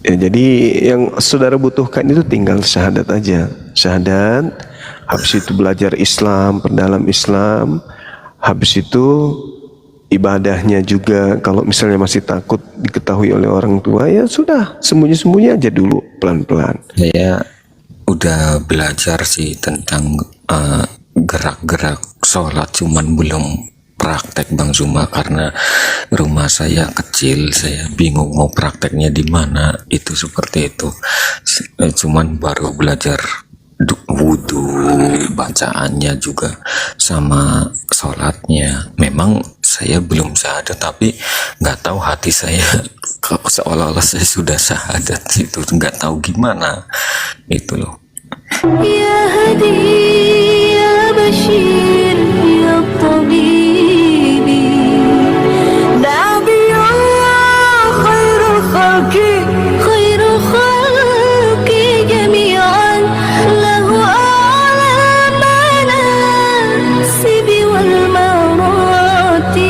Ya, jadi yang saudara butuhkan itu tinggal syahadat aja. Syahadat, habis itu belajar Islam, perdalam Islam, habis itu ibadahnya juga. Kalau misalnya masih takut diketahui oleh orang tua, ya sudah, sembunyi-sembunyi aja dulu, pelan-pelan. Saya udah belajar sih tentang gerak-gerak sholat, cuman belum praktek Bang Zuma karena rumah saya kecil, saya bingung mau prakteknya di mana, itu seperti itu. Cuman baru belajar wudhu, bacaannya juga sama sholatnya. Memang saya belum syahadat, tapi nggak tahu hati saya kok seolah-olah saya sudah syahadat, itu nggak tahu gimana itu loh. يا هدي يا بشير يا طبيبي دعبي الله خير خلق جميعا له أعلى المناسب والمراتب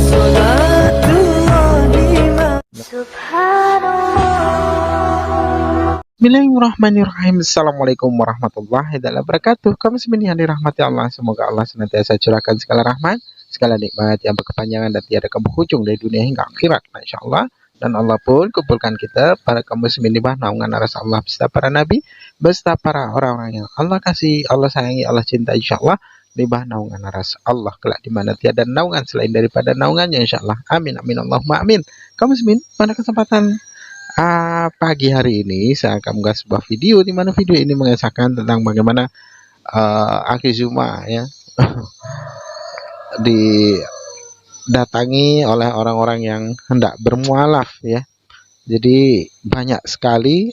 صلاة الله سبحان الله. Bismillahirrahmanirrahim. Assalamualaikum warahmatullahi wabarakatuh. Kaum muslimin yang dirahmati Allah, semoga Allah senantiasa curahkan segala rahmat, segala nikmat yang berkepanjangan dan tiada berhujung dari dunia hingga akhirat, insyaallah. Dan Allah pun kumpulkan kita para kaum muslimin di bawah naungan aras Allah beserta para nabi, beserta para orang-orang yang Allah kasih, Allah sayangi, Allah cinta, insyaallah di bawah naungan aras Allah kelak di mana tiada naungan selain daripada naungannya, insyaallah. Amin amin Allahumma amin. Kaum muslimin, pada kesempatan pagi hari ini saya akan mengunggah sebuah video di mana video ini mengisahkan tentang bagaimana Akhi Zuma ya didatangi oleh orang-orang yang hendak bermualaf ya. Jadi banyak sekali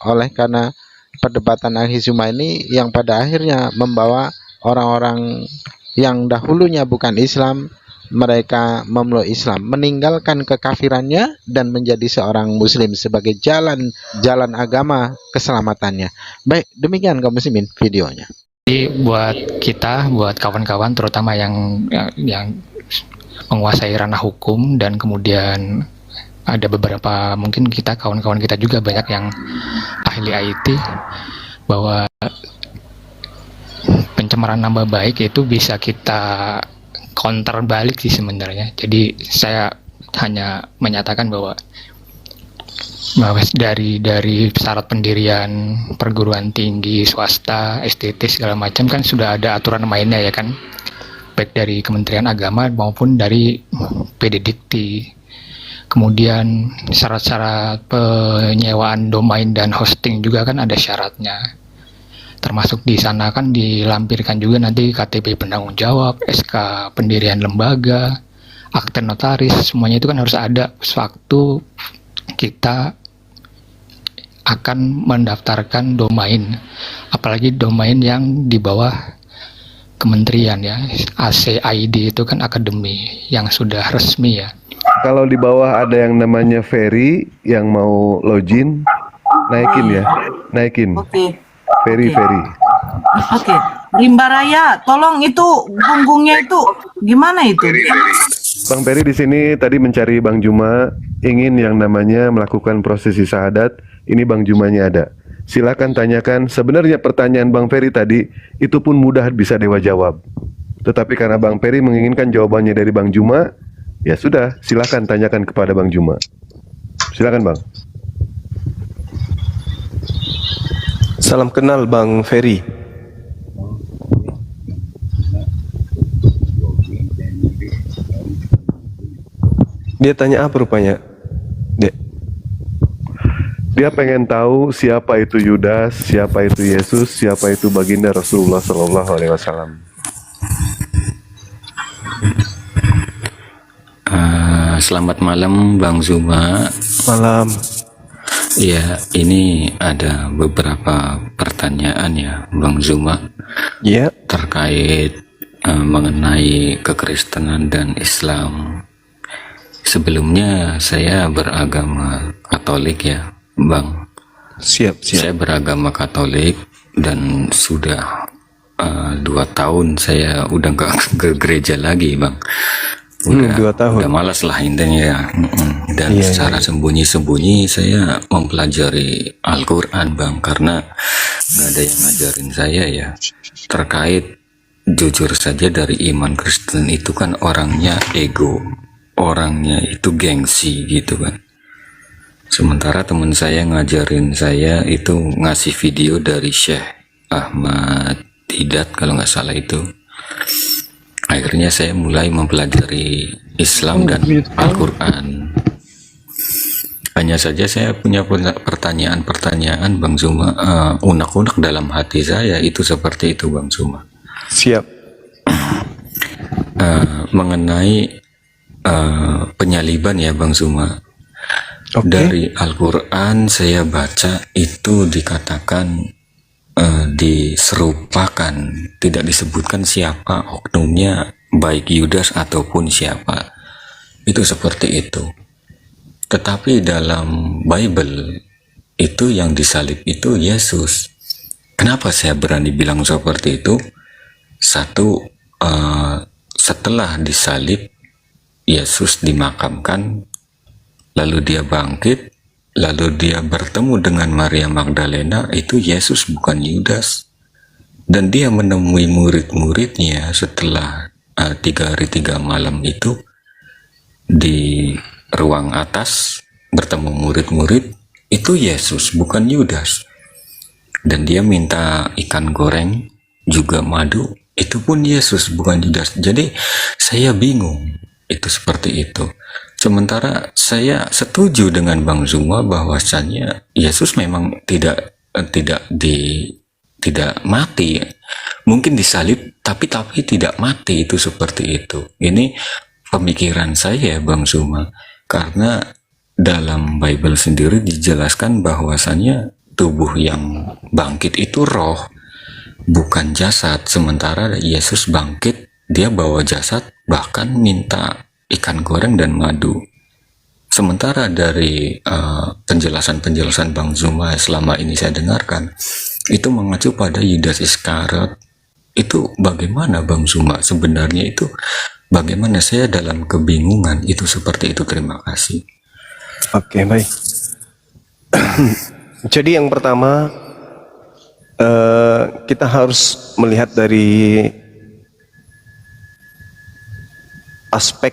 oleh karena perdebatan Akhi Zuma ini yang pada akhirnya membawa orang-orang yang dahulunya bukan Islam, mereka memeluk Islam, meninggalkan kekafirannya dan menjadi seorang muslim sebagai jalan agama keselamatannya. Baik, demikian kaum muslimin videonya. Jadi buat kita, buat kawan-kawan terutama yang menguasai ranah hukum, dan kemudian ada beberapa mungkin kita kawan-kawan kita juga banyak yang ahli IT, bahwa pencemaran nama baik itu bisa kita counter balik sih sebenarnya. Jadi saya hanya menyatakan bahwa dari syarat pendirian perguruan tinggi swasta, STT segala macam kan sudah ada aturan mainnya ya kan, baik dari Kementerian Agama maupun dari PDDikti. Kemudian syarat-syarat penyewaan domain dan hosting juga kan ada syaratnya. Termasuk di sana kan dilampirkan juga nanti KTP penanggung jawab, SK pendirian lembaga, akte notaris, semuanya itu kan harus ada sewaktu kita akan mendaftarkan domain, apalagi domain yang di bawah kementerian ya. ACID itu kan akademi yang sudah resmi ya. Kalau di bawah ada yang namanya Ferry yang mau login, naikin ya, naikin. Oke. Ferry. Oke. Rimba Raya, tolong itu punggungnya itu gimana itu? Bang Ferry di sini tadi mencari Bang Juma, ingin yang namanya melakukan prosesi syahadat. Ini Bang Jumanya ada. Silakan tanyakan. Sebenarnya pertanyaan Bang Ferry tadi itu pun mudah bisa Dewa jawab. Tetapi karena Bang Ferry menginginkan jawabannya dari Bang Juma, ya sudah, silakan tanyakan kepada Bang Juma. Silakan Bang. Salam kenal Bang Ferry. Dia tanya apa rupanya? Dia pengen tahu siapa itu Yudas, siapa itu Yesus, siapa itu baginda Rasulullah Shallallahu Alaihi Wasallam. Selamat malam Bang Zuma. Malam. Ya, ini ada beberapa pertanyaan ya Bang Zuma. Ya. Terkait mengenai kekristenan dan Islam. Sebelumnya saya beragama Katolik ya Bang. Siap. Saya beragama Katolik dan sudah 2 tahun saya udah gak ke gereja lagi Bang. Udah 2 tahun. udah malas lah intinya ya. Dan Iya, secara sembunyi-sembunyi saya mempelajari Al-Quran Bang, karena nggak ada yang ngajarin saya ya. Terkait jujur saja dari iman Kristen itu kan orangnya ego, orangnya itu gengsi gitu kan. Sementara teman saya ngajarin saya itu ngasih video dari Syekh Ahmad Didat kalau nggak salah itu. Akhirnya saya mulai mempelajari Islam dan Al-Quran. Hanya saja saya punya pertanyaan-pertanyaan Bang Zuma, unek-unek dalam hati saya itu seperti itu Bang Zuma. Siap. Mengenai penyaliban ya Bang Zuma. Oke. Dari Al-Quran saya baca itu dikatakan diserupakan, tidak disebutkan siapa oknumnya, baik Yudas ataupun siapa. Itu seperti itu. Tetapi dalam Bible itu yang disalib itu Yesus. Kenapa saya berani bilang seperti itu? Satu, setelah disalib Yesus dimakamkan, lalu dia bangkit, lalu dia bertemu dengan Maria Magdalena, itu Yesus bukan Yudas. Dan dia menemui murid-muridnya setelah 3 hari 3 malam itu di ruang atas bertemu murid-murid, itu Yesus bukan Yudas. Dan dia minta ikan goreng juga madu, itu pun Yesus bukan Yudas. Jadi saya bingung itu seperti itu. Sementara saya setuju dengan Bang Zuma bahwasannya Yesus memang tidak mati, mungkin disalib tapi tidak mati, itu seperti itu. Ini pemikiran saya Bang Zuma, karena dalam Bible sendiri dijelaskan bahwasannya tubuh yang bangkit itu roh, bukan jasad. Sementara Yesus bangkit, dia bawa jasad, bahkan minta ikan goreng dan madu. Sementara dari penjelasan-penjelasan Bang Zuma selama ini saya dengarkan, itu mengacu pada Yudas Iskariot. Itu bagaimana Bang Zuma? Sebenarnya itu bagaimana, saya dalam kebingungan itu seperti itu. Terima kasih. Oke, baik. Jadi yang pertama, kita harus melihat dari aspek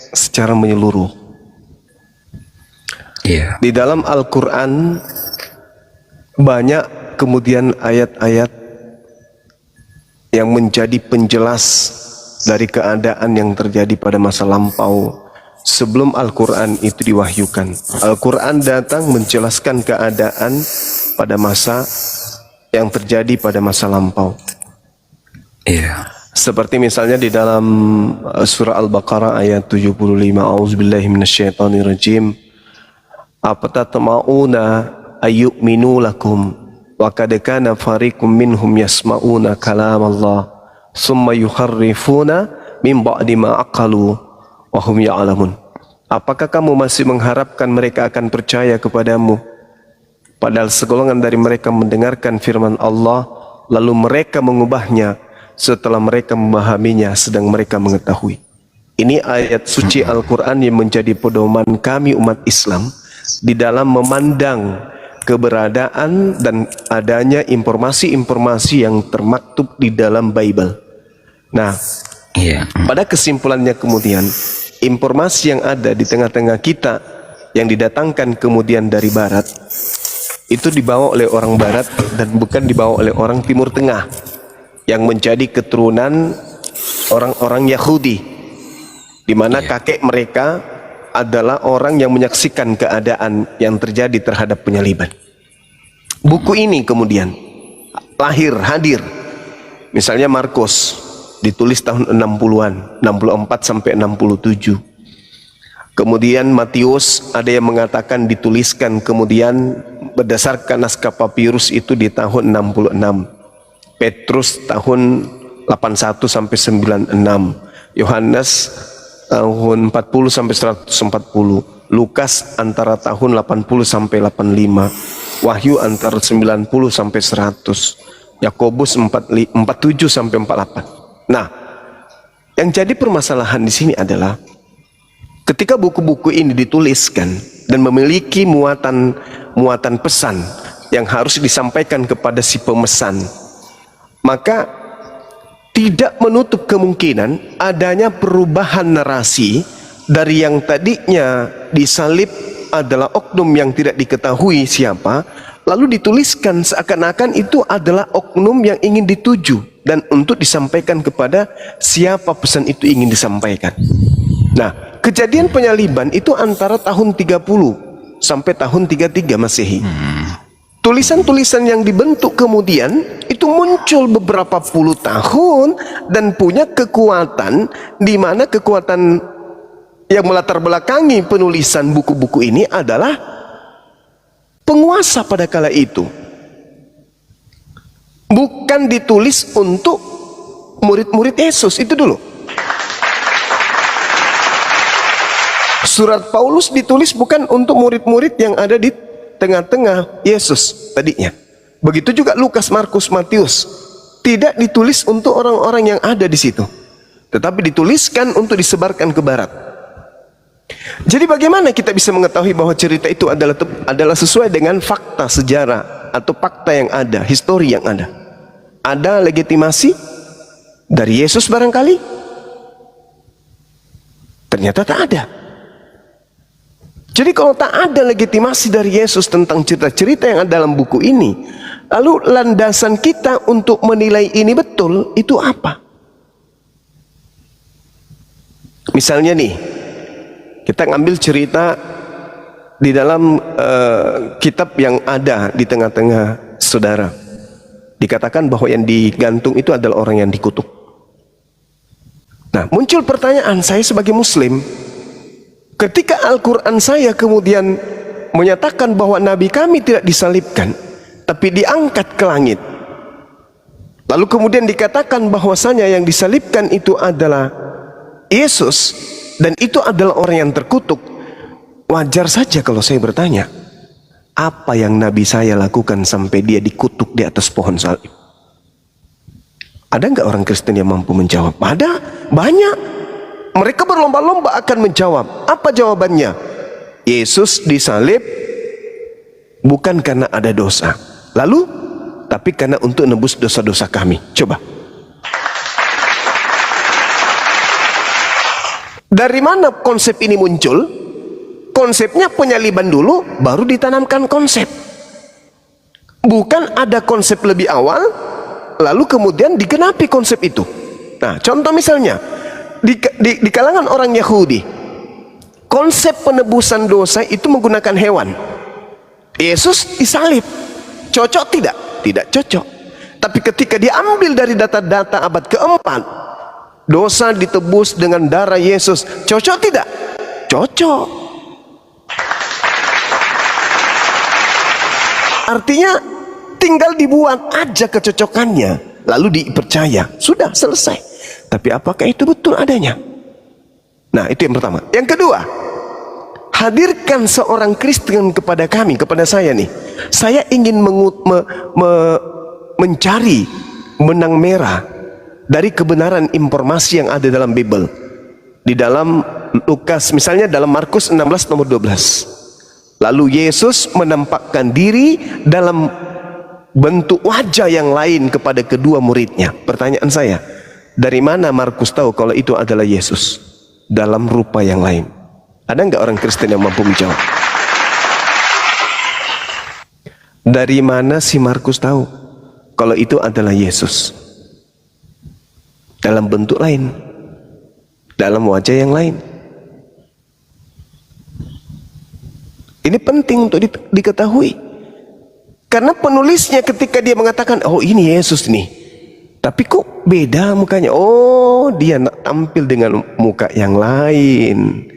secara menyeluruh. Iya. Di dalam Al-Quran banyak kemudian ayat-ayat yang menjadi penjelas dari keadaan yang terjadi pada masa lampau sebelum Al-Quran itu diwahyukan. Al-Quran datang menjelaskan keadaan pada masa yang terjadi pada masa lampau. Iya. Seperti misalnya di dalam surah Al-Baqarah ayat 75, A'udzubillahi minasyaitonirrajim. Afatatma'una ayyu'minu lakum wa qad kana fariqum minhum yasma'una kalam Allah summa yuharrifuna min ba'di ma aqalu wa hum ya'lamun. Apakah kamu masih mengharapkan mereka akan percaya kepadamu, padahal segolongan dari mereka mendengarkan firman Allah lalu mereka mengubahnya setelah mereka memahaminya sedang mereka mengetahui. Ini ayat suci Al-Quran yang menjadi pedoman kami umat Islam di dalam memandang keberadaan dan adanya informasi-informasi yang termaktub di dalam Bible. Nah, Iya. pada kesimpulannya kemudian, informasi yang ada di tengah-tengah kita yang didatangkan kemudian dari Barat, itu dibawa oleh orang Barat dan bukan dibawa oleh orang Timur Tengah yang menjadi keturunan orang-orang Yahudi, di mana kakek mereka adalah orang yang menyaksikan keadaan yang terjadi terhadap penyaliban. Buku ini kemudian hadir. Misalnya Markus ditulis tahun 60-an, 64 sampai 67. Kemudian Matius ada yang mengatakan dituliskan kemudian berdasarkan naskah papirus itu di tahun 66. Petrus tahun 81 sampai 96, Yohanes tahun 40 sampai 140, Lukas antara tahun 80 sampai 85, Wahyu antara 90 sampai 100, Yakobus 47 sampai 48. Nah, yang jadi permasalahan di sini adalah ketika buku-buku ini dituliskan dan memiliki muatan pesan yang harus disampaikan kepada si pemesan, maka tidak menutup kemungkinan adanya perubahan narasi dari yang tadinya disalib adalah oknum yang tidak diketahui siapa, lalu dituliskan seakan-akan itu adalah oknum yang ingin dituju dan untuk disampaikan kepada siapa pesan itu ingin disampaikan. Nah, kejadian penyaliban itu antara tahun 30 sampai tahun 33 Masehi. Tulisan-tulisan yang dibentuk kemudian itu muncul beberapa puluh tahun dan punya kekuatan, di mana kekuatan yang melatar belakangi penulisan buku-buku ini adalah penguasa pada kala itu. Bukan ditulis untuk murid-murid Yesus, itu dulu. Surat Paulus ditulis bukan untuk murid-murid yang ada di tengah-tengah Yesus tadinya. Begitu juga Lukas, Markus, Matius tidak ditulis untuk orang-orang yang ada di situ, tetapi dituliskan untuk disebarkan ke barat. Jadi bagaimana kita bisa mengetahui bahwa cerita itu adalah sesuai dengan fakta sejarah atau fakta yang ada, histori yang ada? Ada legitimasi dari Yesus barangkali? Ternyata tak ada. Jadi kalau tak ada legitimasi dari Yesus tentang cerita-cerita yang ada dalam buku ini, lalu landasan kita untuk menilai ini betul itu apa? Misalnya nih, kita ngambil cerita di dalam kitab yang ada di tengah-tengah saudara. Dikatakan bahwa yang digantung itu adalah orang yang dikutuk. Nah, muncul pertanyaan saya sebagai muslim, ketika Al-Quran saya kemudian menyatakan bahwa Nabi kami tidak disalibkan, tapi diangkat ke langit. Lalu kemudian dikatakan bahwasanya yang disalibkan itu adalah Yesus, dan itu adalah orang yang terkutuk. Wajar saja kalau saya bertanya, apa yang Nabi saya lakukan sampai dia dikutuk di atas pohon salib? Ada nggak orang Kristen yang mampu menjawab? Ada, banyak. Mereka berlomba-lomba akan menjawab. Apa jawabannya? Yesus disalib bukan karena ada dosa. Lalu, tapi karena untuk nebus dosa-dosa kami. Coba. Dari mana konsep ini muncul? Konsepnya penyaliban dulu, baru ditanamkan konsep. Bukan ada konsep lebih awal, lalu kemudian digenapi konsep itu. Nah, contoh misalnya, di kalangan orang Yahudi, konsep penebusan dosa itu menggunakan hewan. Yesus disalib, cocok tidak? Tidak cocok. Tapi ketika diambil dari data-data abad keempat, dosa ditebus dengan darah Yesus, cocok tidak? Cocok. Artinya tinggal dibuat aja kecocokannya, lalu dipercaya, sudah selesai. Tapi apakah itu betul adanya? Nah, itu yang pertama. Yang kedua, hadirkan seorang Kristen kepada kami, kepada saya nih. Saya ingin mencari benang merah dari kebenaran informasi yang ada dalam Bible. Di dalam Lukas, misalnya dalam Markus 16 nomor 12. Lalu Yesus menampakkan diri dalam bentuk wajah yang lain kepada kedua muridnya. Pertanyaan saya, dari mana Markus tahu kalau itu adalah Yesus dalam rupa yang lain? Ada nggak orang Kristen yang mampu menjawab? Dari mana si Markus tahu kalau itu adalah Yesus dalam bentuk lain, dalam wajah yang lain? Ini penting untuk diketahui. Karena penulisnya ketika dia mengatakan, oh ini Yesus nih, tapi kok beda mukanya? Oh, dia tampil dengan muka yang lain.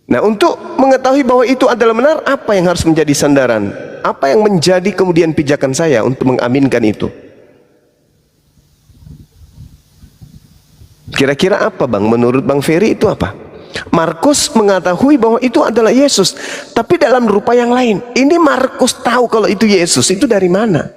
Nah, untuk mengetahui bahwa itu adalah benar, apa yang harus menjadi sandaran? Apa yang menjadi kemudian pijakan saya untuk mengaminkan itu? Kira-kira apa Bang? Menurut Bang Ferry itu apa? Markus mengetahui bahwa itu adalah Yesus, tapi dalam rupa yang lain. Ini Markus tahu kalau itu Yesus, itu dari mana?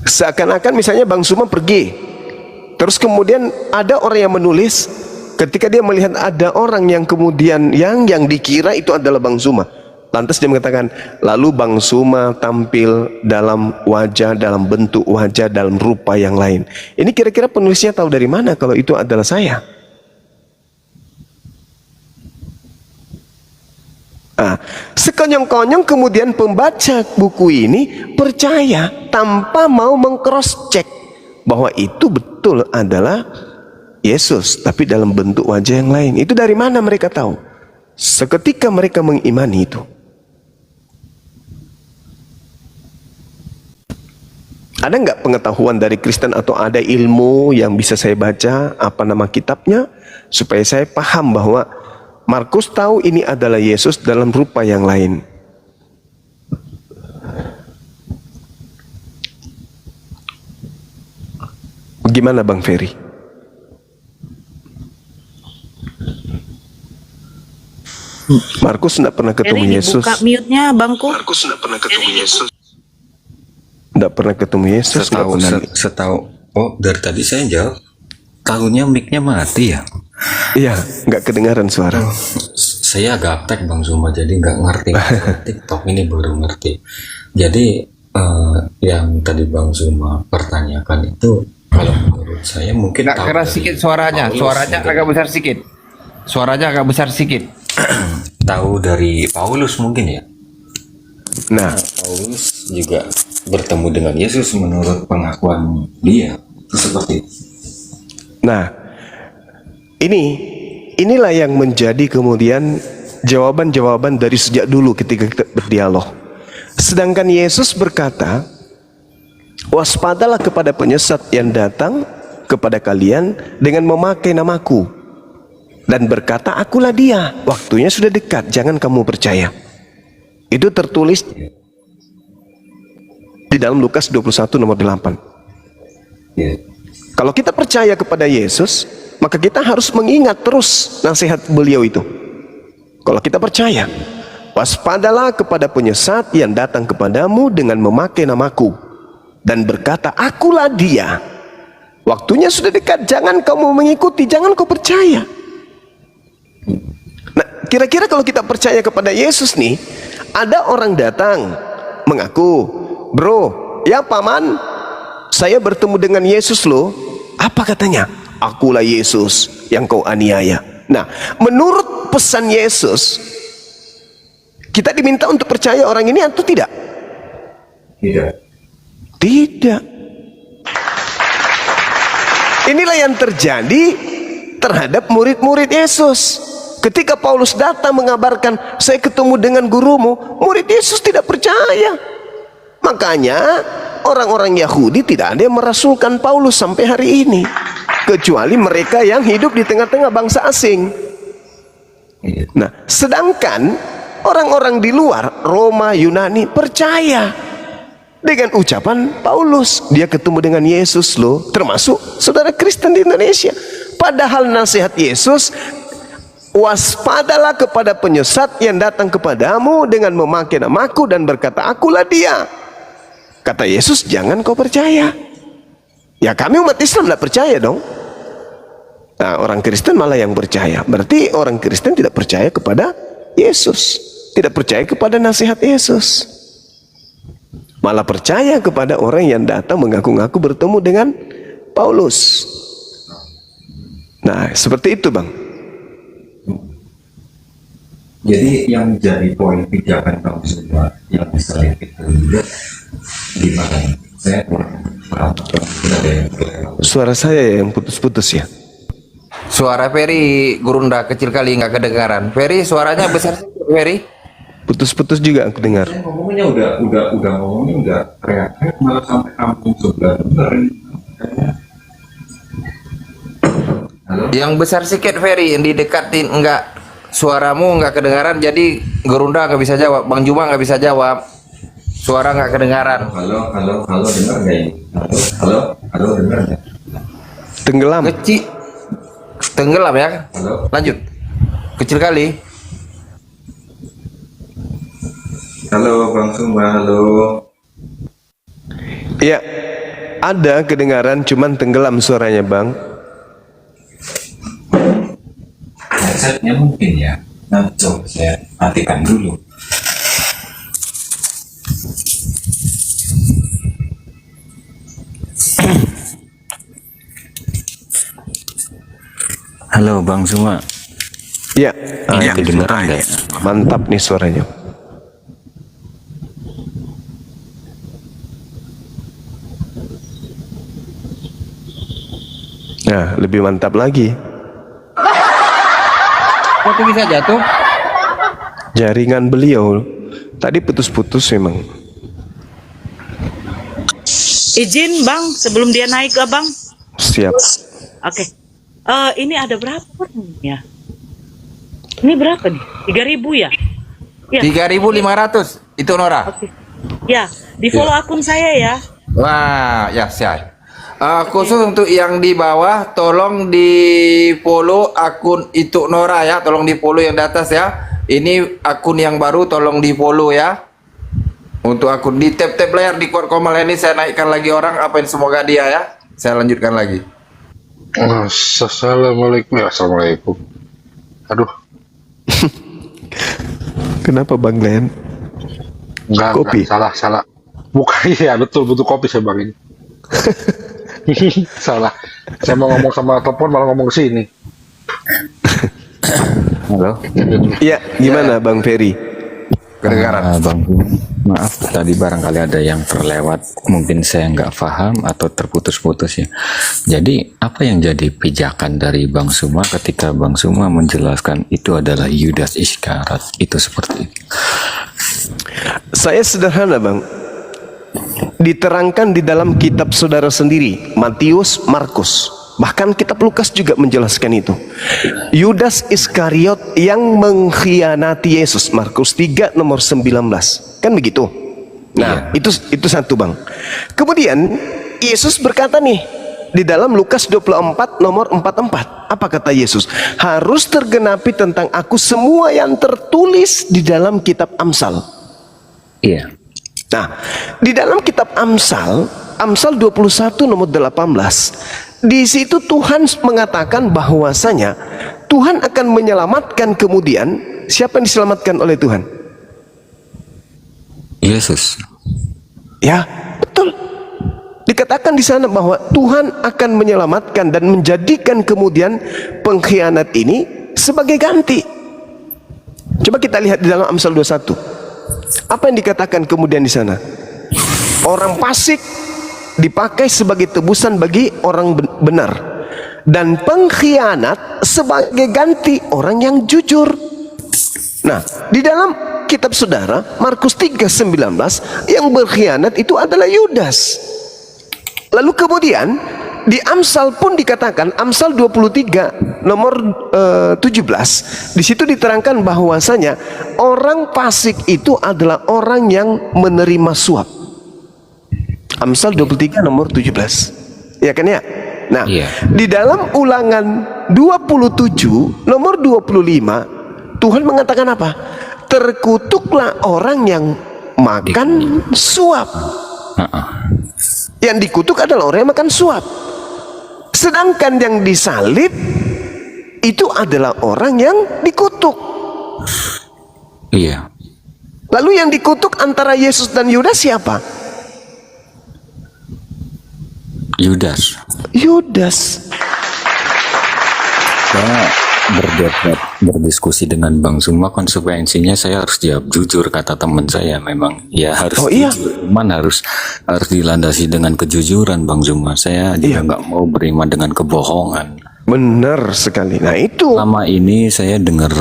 Seakan-akan misalnya Bang Suma pergi, terus kemudian ada orang yang menulis, ketika dia melihat ada orang yang kemudian yang dikira itu adalah Bang Suma, lantas dia mengatakan, lalu Bang Suma tampil dalam wajah, dalam bentuk wajah, dalam rupa yang lain. Ini kira-kira penulisnya tahu dari mana kalau itu adalah saya? Sekonyong-konyong kemudian pembaca buku ini percaya tanpa mau meng-cross check bahwa itu betul adalah Yesus, tapi dalam bentuk wajah yang lain. Itu dari mana mereka tahu? Seketika mereka mengimani itu. Ada nggak pengetahuan dari Kristen atau ada ilmu yang bisa saya baca, apa nama kitabnya, supaya saya paham bahwa Markus tahu ini adalah Yesus dalam rupa yang lain. Bagaimana Bang Ferry? Markus tidak pernah ketemu Ferry, Yesus. dibuka mute-nya Bangku. Markus tidak pernah ketemu Yesus. Tidak pernah ketemu Yesus. Setahu. Oh, dari tadi saya jawab. Tahunya mic-nya mati ya. Iya, nggak kedengaran suara. Saya gaptek Bang Zuma, jadi nggak ngerti. TikTok ini baru ngerti. Jadi yang tadi Bang Zuma pertanyakan itu, kalau menurut saya mungkin Nggak keras sedikit suaranya, suaranya agak besar sedikit. Suaranya agak besar sedikit. tahu dari Paulus mungkin ya. Nah, Paulus juga bertemu dengan Yesus menurut pengakuan dia. Itu seperti itu. Nah, inilah yang menjadi kemudian jawaban-jawaban dari sejak dulu ketika kita berdialog. Sedangkan Yesus berkata, waspadalah kepada penyesat yang datang kepada kalian dengan memakai namaku, dan berkata, akulah dia, waktunya sudah dekat, jangan kamu percaya. Itu tertulis di dalam Lukas 21 nomor 8. Kalau kita percaya kepada Yesus, maka kita harus mengingat terus nasihat beliau itu. Kalau kita percaya, waspadalah kepada penyesat yang datang kepadamu dengan memakai namaku, dan berkata, akulah dia, waktunya sudah dekat, jangan kamu mengikuti, jangan kau percaya. Nah, kira-kira kalau kita percaya kepada Yesus nih, ada orang datang mengaku, bro, ya paman, saya bertemu dengan Yesus loh. Apa katanya? Akulah Yesus yang kau aniaya. Nah, menurut pesan Yesus, kita diminta untuk percaya orang ini atau tidak? Tidak. Tidak. Inilah yang terjadi terhadap murid-murid Yesus. Ketika Paulus datang mengabarkan, saya ketemu dengan gurumu, murid Yesus tidak percaya. Makanya orang-orang Yahudi tidak ada yang merasulkan Paulus sampai hari ini, kecuali mereka yang hidup di tengah-tengah bangsa asing. Nah, sedangkan orang-orang di luar, Roma, Yunani, percaya dengan ucapan Paulus. Dia ketemu dengan Yesus loh, termasuk saudara Kristen di Indonesia. Padahal nasihat Yesus, waspadalah kepada penyesat yang datang kepadamu dengan memakai namaku dan berkata, akulah dia. Kata Yesus, jangan kau percaya. Ya, kami umat Islam tidak percaya dong. Nah, orang Kristen malah yang percaya. Berarti orang Kristen tidak percaya kepada Yesus, tidak percaya kepada nasihat Yesus, malah percaya kepada orang yang datang mengaku-ngaku bertemu dengan Paulus. Nah, seperti itu Bang. Jadi yang jadi poin pijakan Bang Zuma yang bisa kita lihat gimana? Saya kurang paham. Suara saya yang putus-putus ya. Suara Ferry Gurunda kecil kali nggak kedengaran. Ferry suaranya besar sedikit, Ferry. Putus-putus juga aku dengar. Saya ngomongnya udah ngomongnya udah teriak malah sampai kampung sebelah bener. Halo? Yang besar sedikit Ferry, yang didekatin enggak. Suaramu nggak kedengaran, jadi Gurunda nggak bisa jawab, Bang Juma nggak bisa jawab. Suara nggak kedengaran. Halo, dengar nggak ini? Halo, dengar nggak? Tenggelam. Kecil, tenggelam ya. Halo. Lanjut. Kecil kali. Halo Bang Zuma, halo. Iya. Ada kedengaran cuman tenggelam suaranya bang. Headsetnya mungkin ya. Nah, coba saya matikan dulu. Halo Bang Zuma. Ya, Ini kedengeran nggak? mantap nih suaranya. Nah, lebih mantap lagi. Kok itu bisa jatuh? Jaringan beliau tadi putus-putus memang. Izin bang, sebelum dia naik bang. Siap. Oke. Ini ada berapa ya? Ini berapa nih? 3.000 ya? Ya. 3.500 itu Nora. Oke. Ya, di follow akun saya ya. Wah, ya siap. Khusus untuk yang di bawah, tolong di follow akun itu Nora ya. Tolong di follow yang di atas ya. Ini akun yang baru, tolong di follow ya. Untuk akun di tap-tap layar di Quad Komal ini saya naikkan lagi orang. Apain semoga dia ya. Saya lanjutkan lagi. Assalamualaikum. Ya, assalamualaikum. Aduh, Kenapa Bang Glenn? Kopi? salah. Bukan, iya betul kopi saya bang ini. Salah. Saya mau ngomong sama telepon malah ngomong ke sini. Halo. Iya, gimana Bang Ferry? Kedengaran. Bang, maaf tadi barangkali ada yang terlewat, mungkin saya nggak paham atau terputus-putus ya. Jadi apa yang jadi pijakan dari Bang Zuma ketika Bang Zuma menjelaskan itu adalah Yudas Iskariot, itu seperti itu? Saya sederhana Bang. Diterangkan di dalam kitab saudara sendiri, Matius, Markus. Bahkan kitab Lukas juga menjelaskan itu. Yudas Iskariot yang mengkhianati Yesus, Markus 3 nomor 19. Kan begitu? Nah, itu satu Bang. Kemudian Yesus berkata nih di dalam Lukas 24 nomor 44. Apa kata Yesus? Harus tergenapi tentang aku semua yang tertulis di dalam kitab Amsal. Iya. Nah, di dalam kitab Amsal 21 nomor 18, di situ Tuhan mengatakan bahwasanya Tuhan akan menyelamatkan kemudian. Siapa yang diselamatkan oleh Tuhan? Yesus. Ya, betul. Dikatakan di sana bahwa Tuhan akan menyelamatkan dan menjadikan kemudian pengkhianat ini sebagai ganti. Coba kita lihat di dalam Amsal 21. Apa yang dikatakan kemudian di sana? Orang fasik dipakai sebagai tebusan bagi orang benar, dan pengkhianat sebagai ganti orang yang jujur. Nah, di dalam kitab saudara Markus 3:19 yang berkhianat itu adalah Yudas. Lalu kemudian di Amsal pun dikatakan, Amsal 23 nomor 17, di situ diterangkan bahwasanya orang fasik itu adalah orang yang menerima suap. Amsal 23 nomor 17. Ya kan ya? Nah, di dalam Ulangan 27 nomor 25 Tuhan mengatakan apa? Terkutuklah orang yang makan suap. Yang dikutuk adalah orang yang makan suap. Sedangkan yang disalib itu adalah orang yang dikutuk. Iya. Lalu yang dikutuk antara Yesus dan Yudas siapa? Yudas. Saya berdiskusi dengan Bang Zuma, konsekuensinya saya harus jawab jujur, kata teman saya. Memang ya harus jujur, cuman harus dilandasi dengan kejujuran Bang Zuma. Saya juga nggak mau beriman dengan kebohongan. Benar sekali. Nah itu. Lama ini saya dengar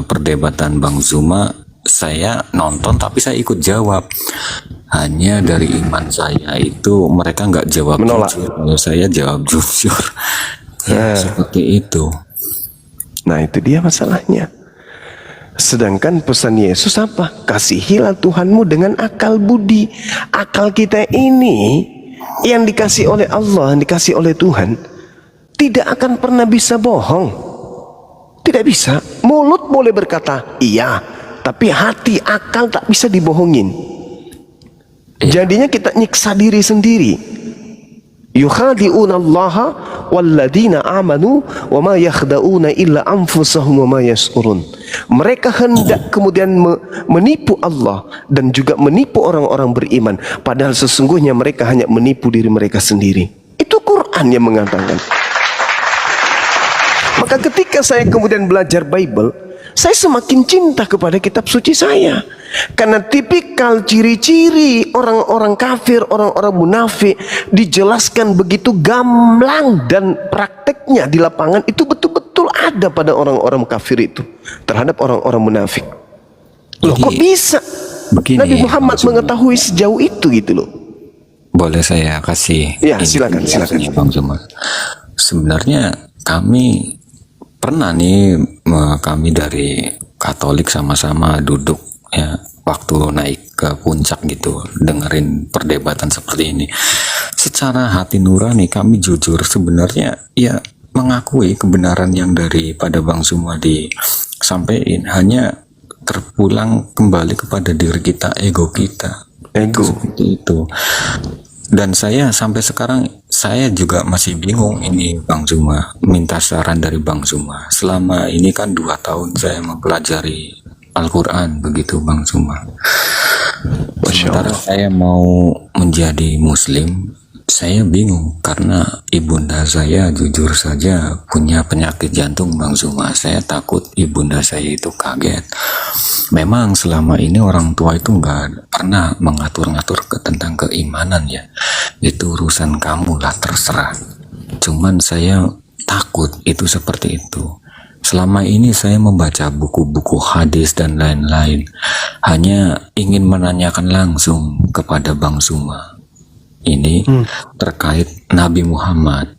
perdebatan Bang Zuma, saya nonton tapi saya ikut jawab. Hanya dari iman saya itu mereka nggak jawab jujur, kalau saya jawab jujur. Ya, seperti itu. Nah itu dia masalahnya. Sedangkan pesan Yesus apa? Kasihilah Tuhanmu dengan akal budi. Akal kita ini yang dikasih oleh Allah, yang dikasih oleh Tuhan, tidak akan pernah bisa bohong. Tidak bisa. Mulut boleh berkata iya, tapi hati, akal tak bisa dibohongin. Jadinya kita nyiksa diri sendiri. yukhadi'una Allah walladzina amanu wa ma yakhda'una illa anfusahum wa ma yash'urun. Mereka hendak kemudian menipu Allah dan juga menipu orang-orang beriman, padahal sesungguhnya mereka hanya menipu diri mereka sendiri. Itu Quran yang mengatakan. Maka ketika saya kemudian belajar Bible, saya semakin cinta kepada kitab suci saya. Karena tipikal ciri-ciri orang-orang kafir, orang-orang munafik dijelaskan begitu gamblang, dan prakteknya di lapangan itu betul-betul ada pada orang-orang kafir itu terhadap orang-orang munafik. Loh, kok bisa Nabi Muhammad mengetahui sejauh itu gitu loh? Boleh saya kasih? Ya, silakan. Bang Zuma. Sebenarnya kami pernah nih, kami dari Katolik sama-sama duduk ya, waktu naik ke puncak gitu, dengerin perdebatan seperti ini. Secara hati nurani kami jujur sebenarnya ya mengakui kebenaran yang daripada Bang Zuma disampaikan, hanya terpulang kembali kepada diri kita, ego kita. Ego. Seperti itu. Dan saya sampai sekarang saya juga masih bingung ini Bang Zuma, minta saran dari Bang Zuma. Selama ini kan 2 tahun saya mempelajari Al-Quran begitu Bang Zuma. Sementara saya mau menjadi Muslim, saya bingung karena ibunda saya jujur saja punya penyakit jantung Bang Zuma. Saya takut ibunda saya itu kaget. Memang selama ini orang tua itu nggak pernah mengatur-ngatur tentang keimanan ya. Itu urusan kamu lah, terserah. Cuman saya takut itu seperti itu. Selama ini saya membaca buku-buku hadis dan lain-lain, hanya ingin menanyakan langsung kepada Bang Zuma. Ini terkait Nabi Muhammad.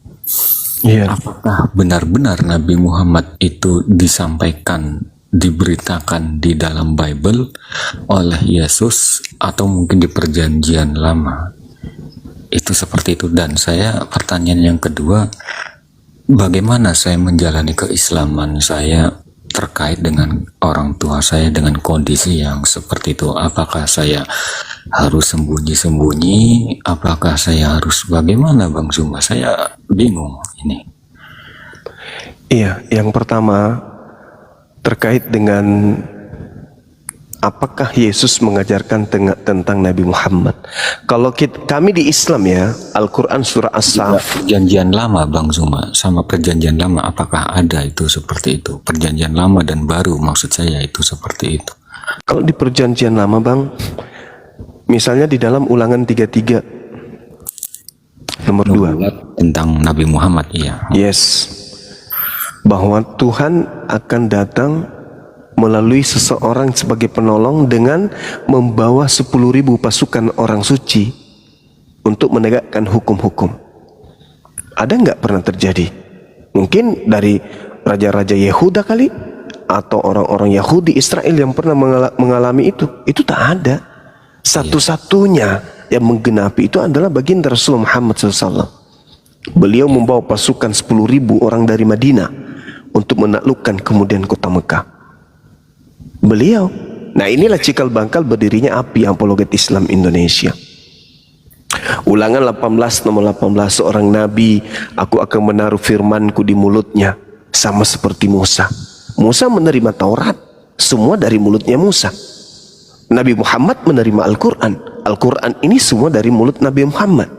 Apakah benar-benar Nabi Muhammad itu disampaikan, diberitakan di dalam Bible oleh Yesus atau mungkin di Perjanjian Lama? Itu seperti itu. Dan saya pertanyaan yang kedua, bagaimana saya menjalani keislaman saya terkait dengan orang tua saya dengan kondisi yang seperti itu? Apakah saya harus sembunyi-sembunyi? Apakah saya harus bagaimana Bang Zuma? Saya bingung ini. Iya, yang pertama terkait dengan apakah Yesus mengajarkan tentang Nabi Muhammad. Kalau kami di Islam ya, Al-Quran surah As-Saff. Perjanjian Lama Bang Zuma sama Perjanjian Lama, apakah ada itu seperti itu? Perjanjian Lama dan Baru maksud saya itu seperti itu. Kalau di Perjanjian Lama Bang, misalnya di dalam Ulangan 33 nomor 2 tentang Nabi Muhammad, iya. Yes, bahwa Tuhan akan datang melalui seseorang sebagai penolong dengan membawa 10.000 pasukan orang suci untuk menegakkan hukum-hukum. Ada nggak pernah terjadi? Mungkin dari raja-raja Yehuda kali, atau orang-orang Yahudi Israel yang pernah mengalami itu. Itu tak ada. Satu-satunya yang menggenapi itu adalah baginda Rasul Muhammad SAW. Beliau membawa pasukan 10.000 orang dari Madinah untuk menaklukkan kemudian kota Mekah. Beliau. Nah, inilah cikal bakal berdirinya API, Apologet Islam Indonesia. Ulangan 18 nomor 18, seorang nabi, aku akan menaruh firmanku di mulutnya sama seperti Musa. Musa menerima Taurat, semua dari mulutnya Musa. Nabi Muhammad menerima Al-Quran. Al-Quran ini semua dari mulut Nabi Muhammad.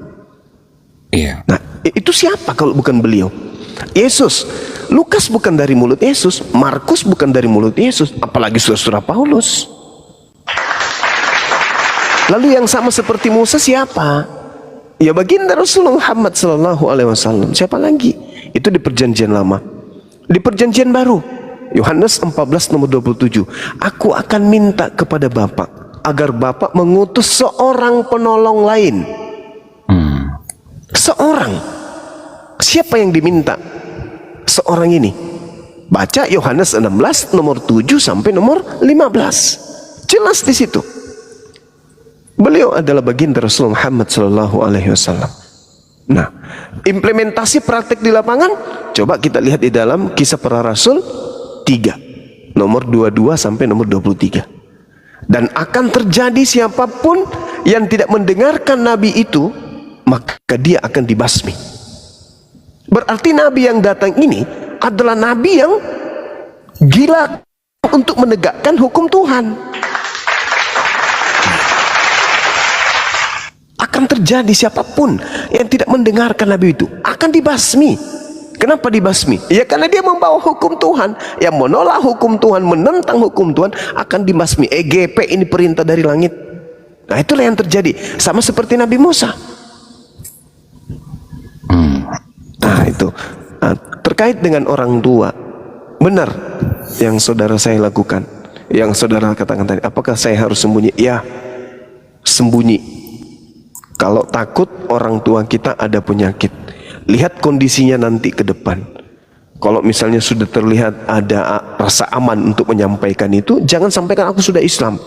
Iya. Nah, itu siapa kalau bukan beliau? Yesus. Lukas bukan dari mulut Yesus, Markus bukan dari mulut Yesus, apalagi surah-surah Paulus. Lalu yang sama seperti Musa siapa? Ya baginda Rasulullah Muhammad SAW. Siapa lagi? Itu di Perjanjian Lama. Di Perjanjian Baru, Yohanes 14 nomor 27, aku akan minta kepada Bapa agar Bapa mengutus seorang penolong lain. Seorang. Siapa yang diminta? Seorang ini. Baca Yohanes 16 nomor 7 sampai nomor 15. Jelas di situ. Beliau adalah baginda Rasul Muhammad SAW. Nah, implementasi praktek di lapangan coba kita lihat di dalam Kisah Para Rasul 3 nomor 22 sampai nomor 23. Dan akan terjadi siapapun yang tidak mendengarkan Nabi itu, maka dia akan dibasmi. Berarti nabi yang datang ini adalah nabi yang gila untuk menegakkan hukum Tuhan. Akan terjadi siapapun yang tidak mendengarkan nabi itu akan dibasmi. Kenapa dibasmi? Ya karena dia membawa hukum Tuhan. Yang menolak hukum Tuhan, menentang hukum Tuhan akan dibasmi. EGP ini perintah dari langit. Nah itulah yang terjadi. Sama seperti Nabi Musa. Nah itu. Nah, terkait dengan orang tua, benar yang saudara saya lakukan, yang saudara katakan tadi. Apakah saya harus sembunyi? Ya, sembunyi. Kalau takut orang tua kita ada penyakit, lihat kondisinya nanti ke depan. Kalau misalnya sudah terlihat ada rasa aman untuk menyampaikan itu, jangan sampaikan aku sudah Islam.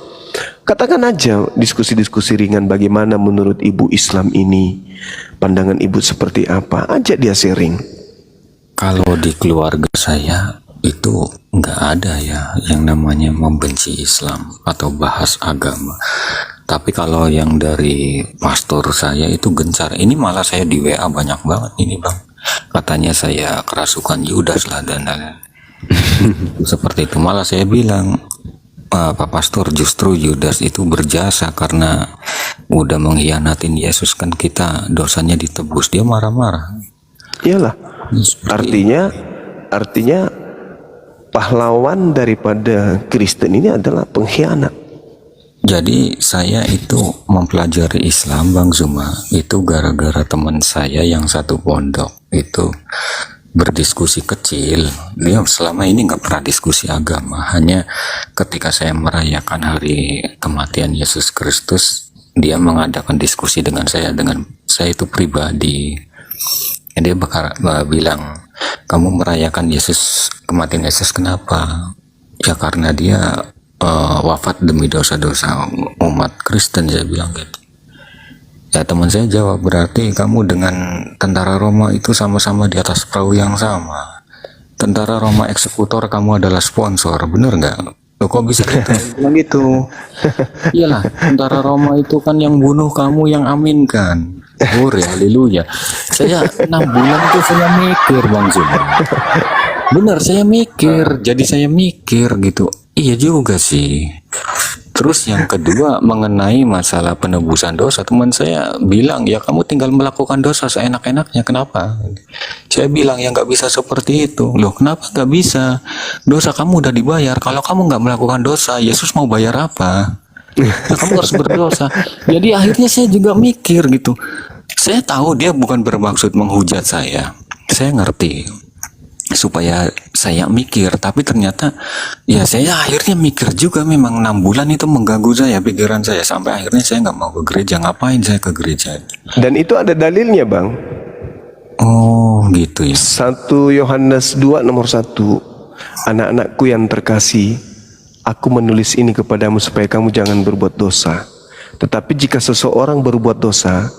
Katakan aja diskusi-diskusi ringan, bagaimana menurut ibu Islam ini, pandangan ibu seperti apa, ajak dia sharing. Kalau di keluarga saya itu nggak ada ya yang namanya membenci Islam atau bahas agama. Tapi kalau yang dari pastor saya itu gencar. Ini malah saya di WA banyak banget ini bang. Katanya saya kerasukan Yudas lah dan lain-lain. Seperti itu. Malah saya bilang, Pak Pastor, justru Yudas itu berjasa karena udah mengkhianatin Yesus, kan kita dosanya ditebus. Dia marah-marah. Iyalah. Artinya pahlawan daripada Kristen ini adalah pengkhianat. Jadi saya itu mempelajari Islam Bang Zuma itu gara-gara teman saya yang satu pondok itu berdiskusi kecil. Dia selama ini nggak pernah diskusi agama, hanya ketika saya merayakan hari kematian Yesus Kristus dia mengadakan diskusi dengan saya itu pribadi. Dia bilang, kamu merayakan kematian Yesus kenapa? Ya karena dia wafat demi dosa-dosa umat Kristen, saya bilang gitu. Ya teman saya jawab, berarti kamu dengan tentara Roma itu sama-sama di atas perahu yang sama. Tentara Roma eksekutor, kamu adalah sponsor, bener nggak? Loh kok bisa gitu? Bilang gitu. Iyalah, tentara Roma itu kan yang bunuh kamu, yang aminkan. Haleluya. Saya 6 bulan itu saya mikir Bang Zuma. Bener, saya mikir. Jadi saya mikir gitu. Iya juga sih. Terus yang kedua mengenai masalah penebusan dosa, teman saya bilang, ya kamu tinggal melakukan dosa seenak-enaknya, kenapa? Saya bilang, ya nggak bisa seperti itu. Loh kenapa nggak bisa? Dosa kamu udah dibayar. Kalau kamu nggak melakukan dosa, Yesus mau bayar apa? Nah, kamu harus berdosa. Jadi akhirnya saya juga mikir gitu. Saya tahu dia bukan bermaksud menghujat saya ngerti supaya saya mikir, tapi ternyata ya saya akhirnya mikir juga. Memang 6 bulan itu mengganggu saya, pikiran saya, sampai akhirnya saya nggak mau ke gereja. Ngapain saya ke gereja? Dan itu ada dalilnya bang. Oh gitu ya. 1 Yohanes 2 nomor 1. Anak-anakku yang terkasih, aku menulis ini kepadamu supaya kamu jangan berbuat dosa. Tetapi jika seseorang berbuat dosa,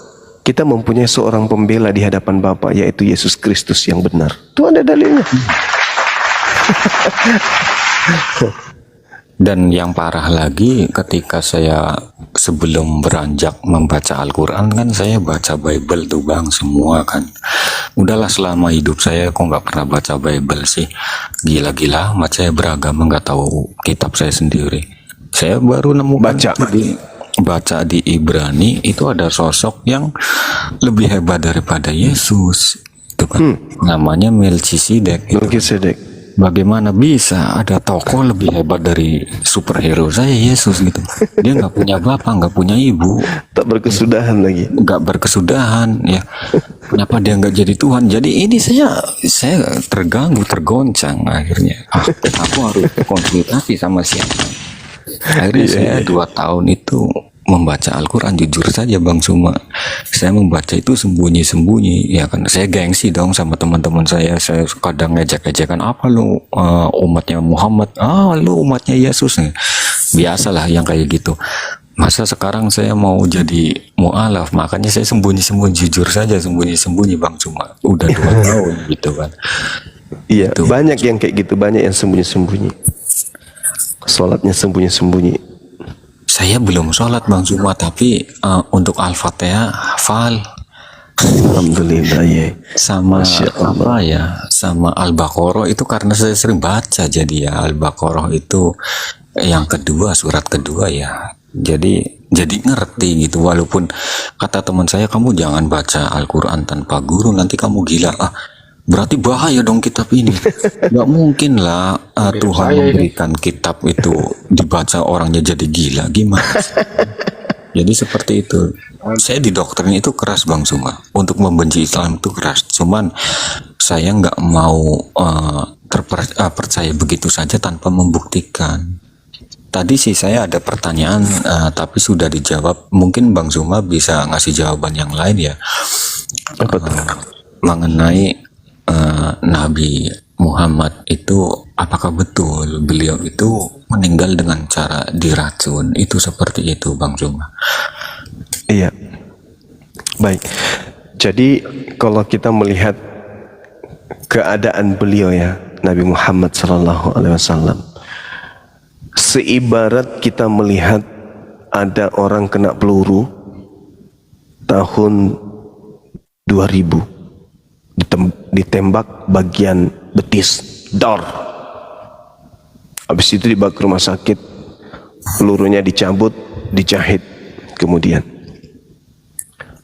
kita mempunyai seorang pembela di hadapan Bapa, yaitu Yesus Kristus yang benar. Itu ada dalilnya. Dan yang parah lagi, ketika saya sebelum beranjak membaca Al-Quran kan saya baca Bible tuh bang semua kan. Udahlah selama hidup saya kok nggak pernah baca Bible sih. Gila-gila amat saya beragama nggak tahu kitab saya sendiri. Saya baru nemu baca di Ibrani itu ada sosok yang lebih hebat daripada Yesus. Itu kan namanya Melkisedek. Bagaimana bisa ada tokoh lebih hebat dari superhero saya Yesus gitu? Dia nggak punya bapak, nggak punya ibu, tak berkesudahan lagi, nggak berkesudahan ya. Kenapa dia nggak jadi Tuhan? Jadi ini saya terganggu, tergoncang akhirnya. Aku harus konsultasi sama siapa? Akhirnya saya 2 tahun itu membaca Al-Quran, jujur saja Bang Zuma, saya membaca itu sembunyi-sembunyi ya kan. Saya gengsi dong sama teman-teman saya kadang ngejek-ejekan, apa lu umatnya Muhammad, lu umatnya Yesus nih. Biasalah yang kayak gitu. Masa sekarang saya mau jadi mu'alaf, makanya saya sembunyi-sembunyi, jujur saja sembunyi-sembunyi Bang Zuma, udah 2 tahun gitu kan. Iya gitu. Banyak yang kayak gitu, banyak yang sembunyi-sembunyi, sholatnya sembunyi-sembunyi. Saya belum sholat Bang Zuma, tapi untuk Al-Fatihah hafal. Alhamdulillah ya. Sama Masya Allah. apa ya, sama Al-Baqarah itu karena saya sering baca, jadi ya Al-Baqarah itu yang kedua, surat kedua ya, jadi ngerti gitu. Walaupun kata teman saya, kamu jangan baca Al-Quran tanpa guru, nanti kamu gila. Berarti bahaya dong kitab ini. Nggak mungkin lah Tuhan saya ini. memberikan kitab itu dibaca orangnya jadi gila, gimana sih? Jadi seperti itu. Saya di doktrin itu keras Bang Zuma. Untuk membenci Islam itu keras. Cuman saya nggak mau percaya begitu saja tanpa membuktikan. Tadi sih saya ada pertanyaan, tapi sudah dijawab. Mungkin Bang Zuma bisa ngasih jawaban yang lain ya. Mengenai Nabi Muhammad itu, apakah betul beliau itu meninggal dengan cara diracun? Itu seperti itu Bang Zuma. Iya. Baik. Jadi kalau kita melihat keadaan beliau ya, Nabi Muhammad SAW, seibarat kita melihat ada orang kena peluru tahun 2000, ditembak bagian betis, dar. Habis itu dibawa ke rumah sakit, pelurunya dicabut, dijahit. Kemudian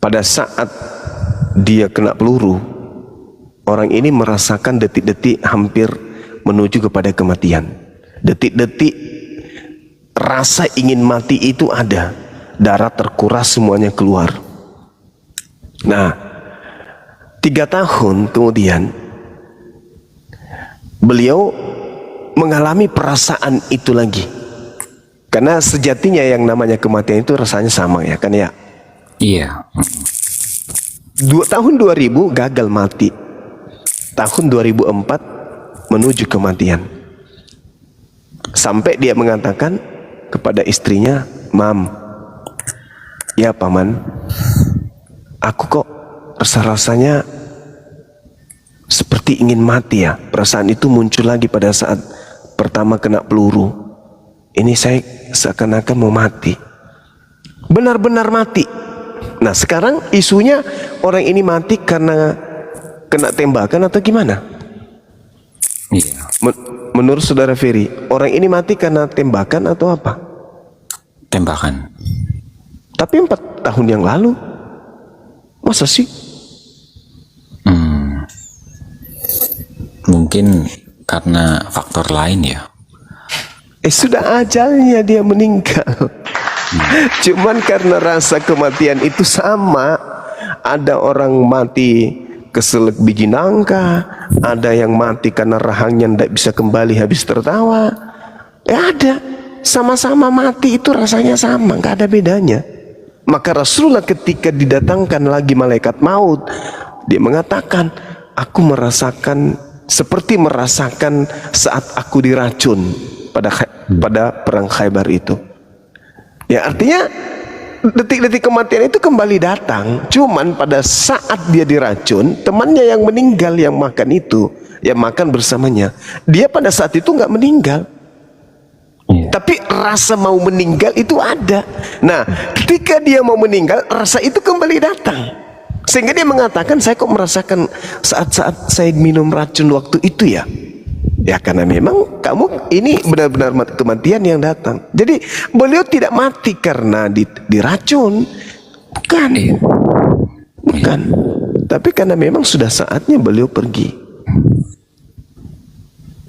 pada saat dia kena peluru, orang ini merasakan detik-detik hampir menuju kepada kematian. Detik-detik rasa ingin mati itu ada, darah terkuras semuanya keluar. Nah, 3 tahun kemudian beliau mengalami perasaan itu lagi. Karena sejatinya yang namanya kematian itu rasanya sama ya kan ya. Iya. Tahun 2000 gagal mati. Tahun 2004 menuju kematian. Sampai dia mengatakan kepada istrinya, "Mam, ya paman, aku kok rasa-rasanya seperti ingin mati ya. Perasaan itu muncul lagi pada saat pertama kena peluru. Ini saya seakan-akan mau mati. Benar-benar mati." Nah sekarang isunya orang ini mati karena kena tembakan atau gimana? Iya. Menurut saudara Ferry, orang ini mati karena tembakan atau apa? Tembakan. Tapi 4 tahun yang lalu, masa sih? Mungkin karena faktor lain ya. Sudah ajalnya dia meninggal. Cuman karena rasa kematian itu sama. Ada orang mati keselak biji nangka, ada yang mati karena rahangnya tidak bisa kembali habis tertawa. Ada, sama-sama mati itu rasanya sama, nggak ada bedanya. Maka Rasulullah ketika didatangkan lagi malaikat maut, dia mengatakan, aku merasakan seperti merasakan saat aku diracun pada perang Khaybar itu. Ya artinya detik-detik kematian itu kembali datang. Cuman pada saat dia diracun, temannya yang meninggal yang makan itu, yang makan bersamanya, dia pada saat itu nggak meninggal. Tapi rasa mau meninggal itu ada. Nah, ketika dia mau meninggal, rasa itu kembali datang. Sehingga dia mengatakan, saya kok merasakan saat-saat saya minum racun waktu itu ya. Ya karena memang kamu ini benar-benar kematian yang datang. Jadi beliau tidak mati karena diracun. Bukan. Bukan. Tapi karena memang sudah saatnya beliau pergi.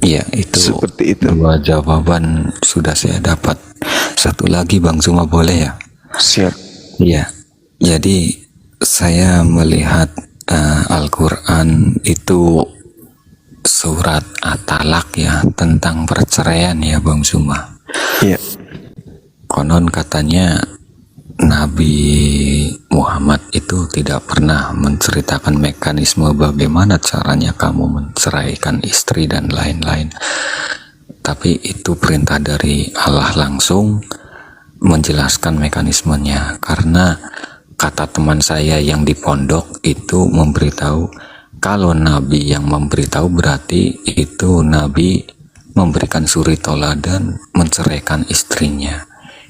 Iya, itu seperti itu. 2 jawaban sudah saya dapat. Satu lagi Bang Zuma boleh ya? Siap. Iya. Jadi saya melihat Al-Quran itu surat At-Talaq ya, tentang perceraian ya Bang Zuma. Iya. Konon katanya Nabi Muhammad itu tidak pernah menceritakan mekanisme bagaimana caranya kamu menceraikan istri dan lain-lain. Tapi itu perintah dari Allah langsung menjelaskan mekanismenya. Karena kata teman saya yang di pondok itu memberitahu, kalau Nabi yang memberitahu berarti itu Nabi memberikan suri toladan menceraikan istrinya.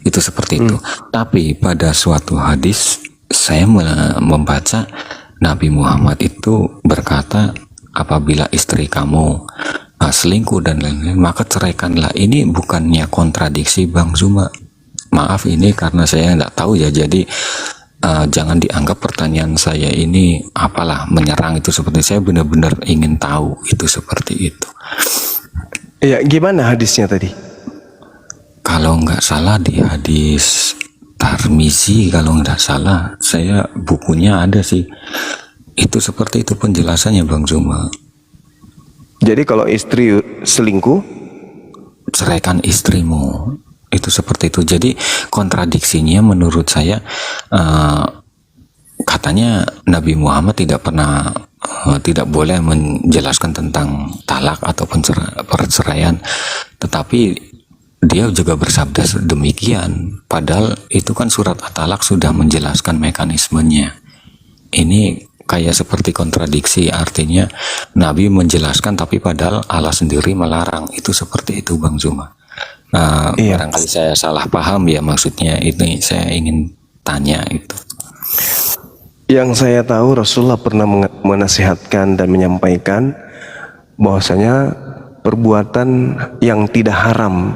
Itu seperti itu. Tapi pada suatu hadis saya membaca Nabi Muhammad itu berkata, apabila istri kamu selingkuh dan lain-lain, maka ceraikanlah. Ini bukannya kontradiksi Bang Zuma. Maaf ini karena saya nggak tahu ya, jadi jangan dianggap pertanyaan saya ini apalah menyerang. Itu seperti saya benar-benar ingin tahu itu seperti itu. Ya, gimana hadisnya tadi? Kalau nggak salah di hadis Tarmizi, kalau nggak salah, saya bukunya ada sih. Itu seperti itu penjelasannya Bang Zuma. Jadi kalau istri selingkuh, Ceraikan istrimu. Itu seperti itu. Jadi kontradiksinya menurut saya, katanya Nabi Muhammad tidak pernah tidak boleh menjelaskan tentang talak atau perceraian, tetapi dia juga bersabda demikian. Padahal itu kan surat At-Talak sudah menjelaskan mekanismenya. Ini kayak seperti kontradiksi, artinya Nabi menjelaskan tapi padahal Allah sendiri melarang. Itu seperti itu Bang Zuma. Iya. Barangkali saya salah paham ya, maksudnya ini saya ingin tanya itu. yang saya tahu Rasulullah pernah menasihatkan dan menyampaikan bahwasanya perbuatan yang tidak haram,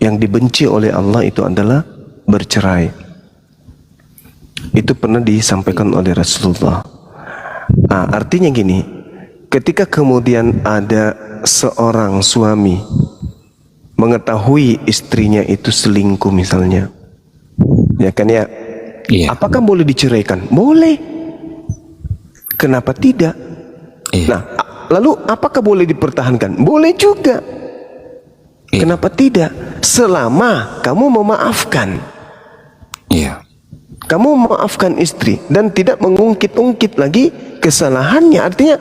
yang dibenci oleh Allah itu adalah bercerai. Itu pernah disampaikan oleh Rasulullah. Artinya gini, ketika kemudian ada seorang suami mengetahui istrinya itu selingkuh misalnya, ya kan ya, Iya. apakah boleh diceraikan? Boleh. Kenapa tidak? Iya. Nah, lalu apakah boleh dipertahankan? Boleh juga. Iya. Kenapa tidak? Selama kamu memaafkan. Iya. Kamu memaafkan istri dan tidak mengungkit-ungkit lagi kesalahannya. Artinya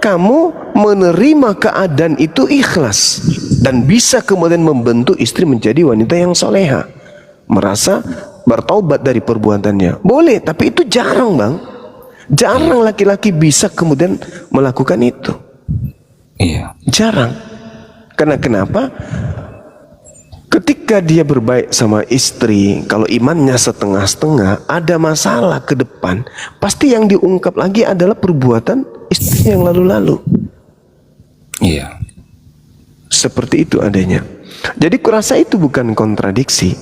kamu menerima keadaan itu ikhlas dan bisa kemudian membentuk istri menjadi wanita yang soleha, merasa bertaubat dari perbuatannya. Boleh, tapi itu jarang Bang. Jarang laki-laki bisa kemudian melakukan itu. Iya. Jarang. Karena kenapa? Ketika dia berbaik sama istri, kalau imannya setengah-setengah, ada masalah ke depan, pasti yang diungkap lagi adalah perbuatan istri yang lalu-lalu. Iya. Seperti itu adanya. Jadi kurasa itu bukan kontradiksi.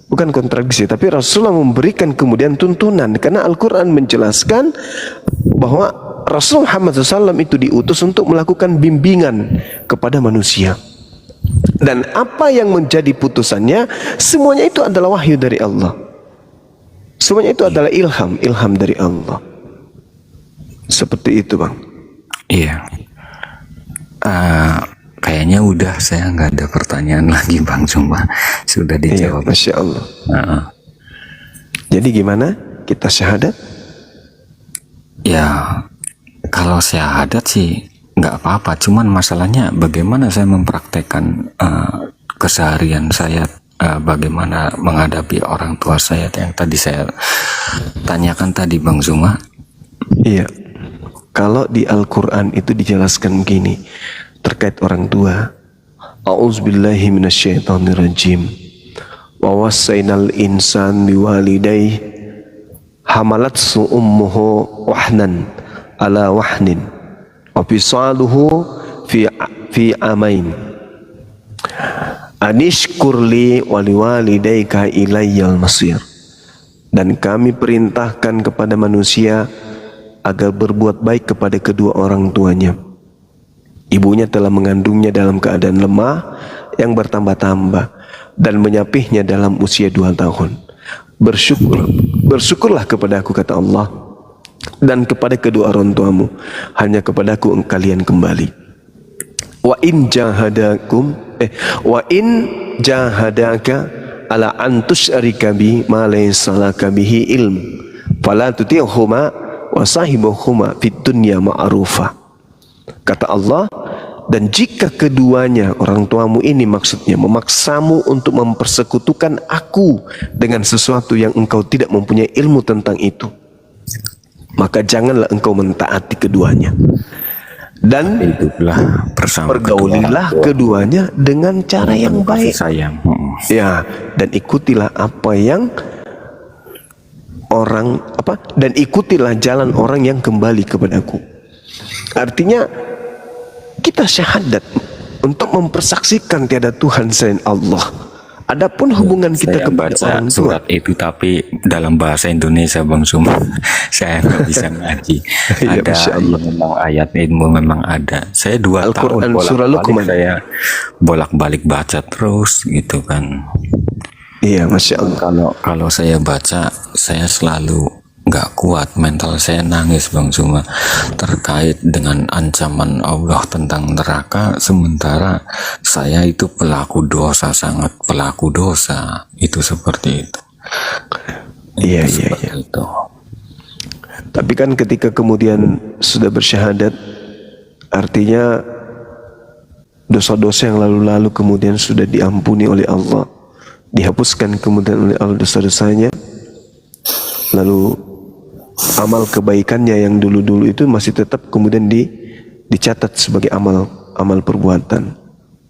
Bukan kontradiksi, tapi Rasulullah memberikan kemudian tuntunan. Karena Al-Quran menjelaskan bahwa Rasul Muhammad SAW itu diutus untuk melakukan bimbingan kepada manusia. Dan apa yang menjadi putusannya, semuanya itu adalah wahyu dari Allah. Semuanya itu adalah ilham dari Allah. Seperti itu Bang. Iya. Kayaknya udah, saya nggak ada pertanyaan lagi Bang, cuma sudah dijawab. Iya, Masya Allah. Jadi gimana kita syahadat? Ya, kalau syahadat sih nggak apa-apa, cuman masalahnya bagaimana saya mempraktekkan keseharian saya, bagaimana menghadapi orang tua saya yang tadi saya tanyakan tadi Bang Zuma. Iya. Kalau di Al-Quran itu dijelaskan begini terkait orang tua. A'udzubillahi minasyaitonirrajim. Wa wassaynal insan biwalidayhi hamalatsu ummuhu wahnan ala wahnin wa fisaluhu fi amain anishkurli waliwalidayka ilayyal masir. Dan kami perintahkan kepada manusia agar berbuat baik kepada kedua orang tuanya. Ibunya telah mengandungnya dalam keadaan lemah yang bertambah-tambah dan menyapihnya dalam usia 2 tahun. Bersyukurlah kepada aku, kata Allah, dan kepada kedua orang tuamu, hanya kepadaku kalian kembali. Wa in jahadaka ala an tusyrika bi ma laysa laka bihi ilm fala tuti'huma wa sahibuhuma fid dunya ma'rufa. Kata Allah, dan jika keduanya orang tuamu ini maksudnya memaksamu untuk mempersekutukan aku dengan sesuatu yang engkau tidak mempunyai ilmu tentang itu, maka janganlah engkau mentaati keduanya. Dan Hiduplah bersama pergaulilah keduanya dengan cara yang baik. sayang. Ya, dan ikutilah apa yang orang dan ikutilah jalan orang yang kembali kepadaku. Artinya kita syahadat untuk mempersaksikan tiada Tuhan selain Allah. Adapun hubungan kita Saya kepada baca orang tua, surat itu tapi dalam bahasa Indonesia Bang Suma. Saya nggak bisa ngaji. Ya, Ada Masya Allah. memang ayat ilmu memang ada. Saya 2 Al-Quran tahun surah bolak-balik Luqman. saya bolak-balik baca terus gitu kan. iya Masya Allah. Kalau saya baca, saya selalu nggak kuat, mental saya nangis Bang Suma terkait dengan ancaman Allah tentang neraka, sementara saya itu pelaku dosa, sangat pelaku dosa. Itu seperti itu. Iya, Itu iya, seperti iya. itu. Tapi kan ketika kemudian sudah bersyahadat, artinya dosa-dosa yang lalu-lalu kemudian sudah diampuni oleh Allah, dihapuskan kemudian oleh Allah dosa-dosanya, lalu amal kebaikannya yang dulu-dulu itu masih tetap kemudian dicatat sebagai amal perbuatan,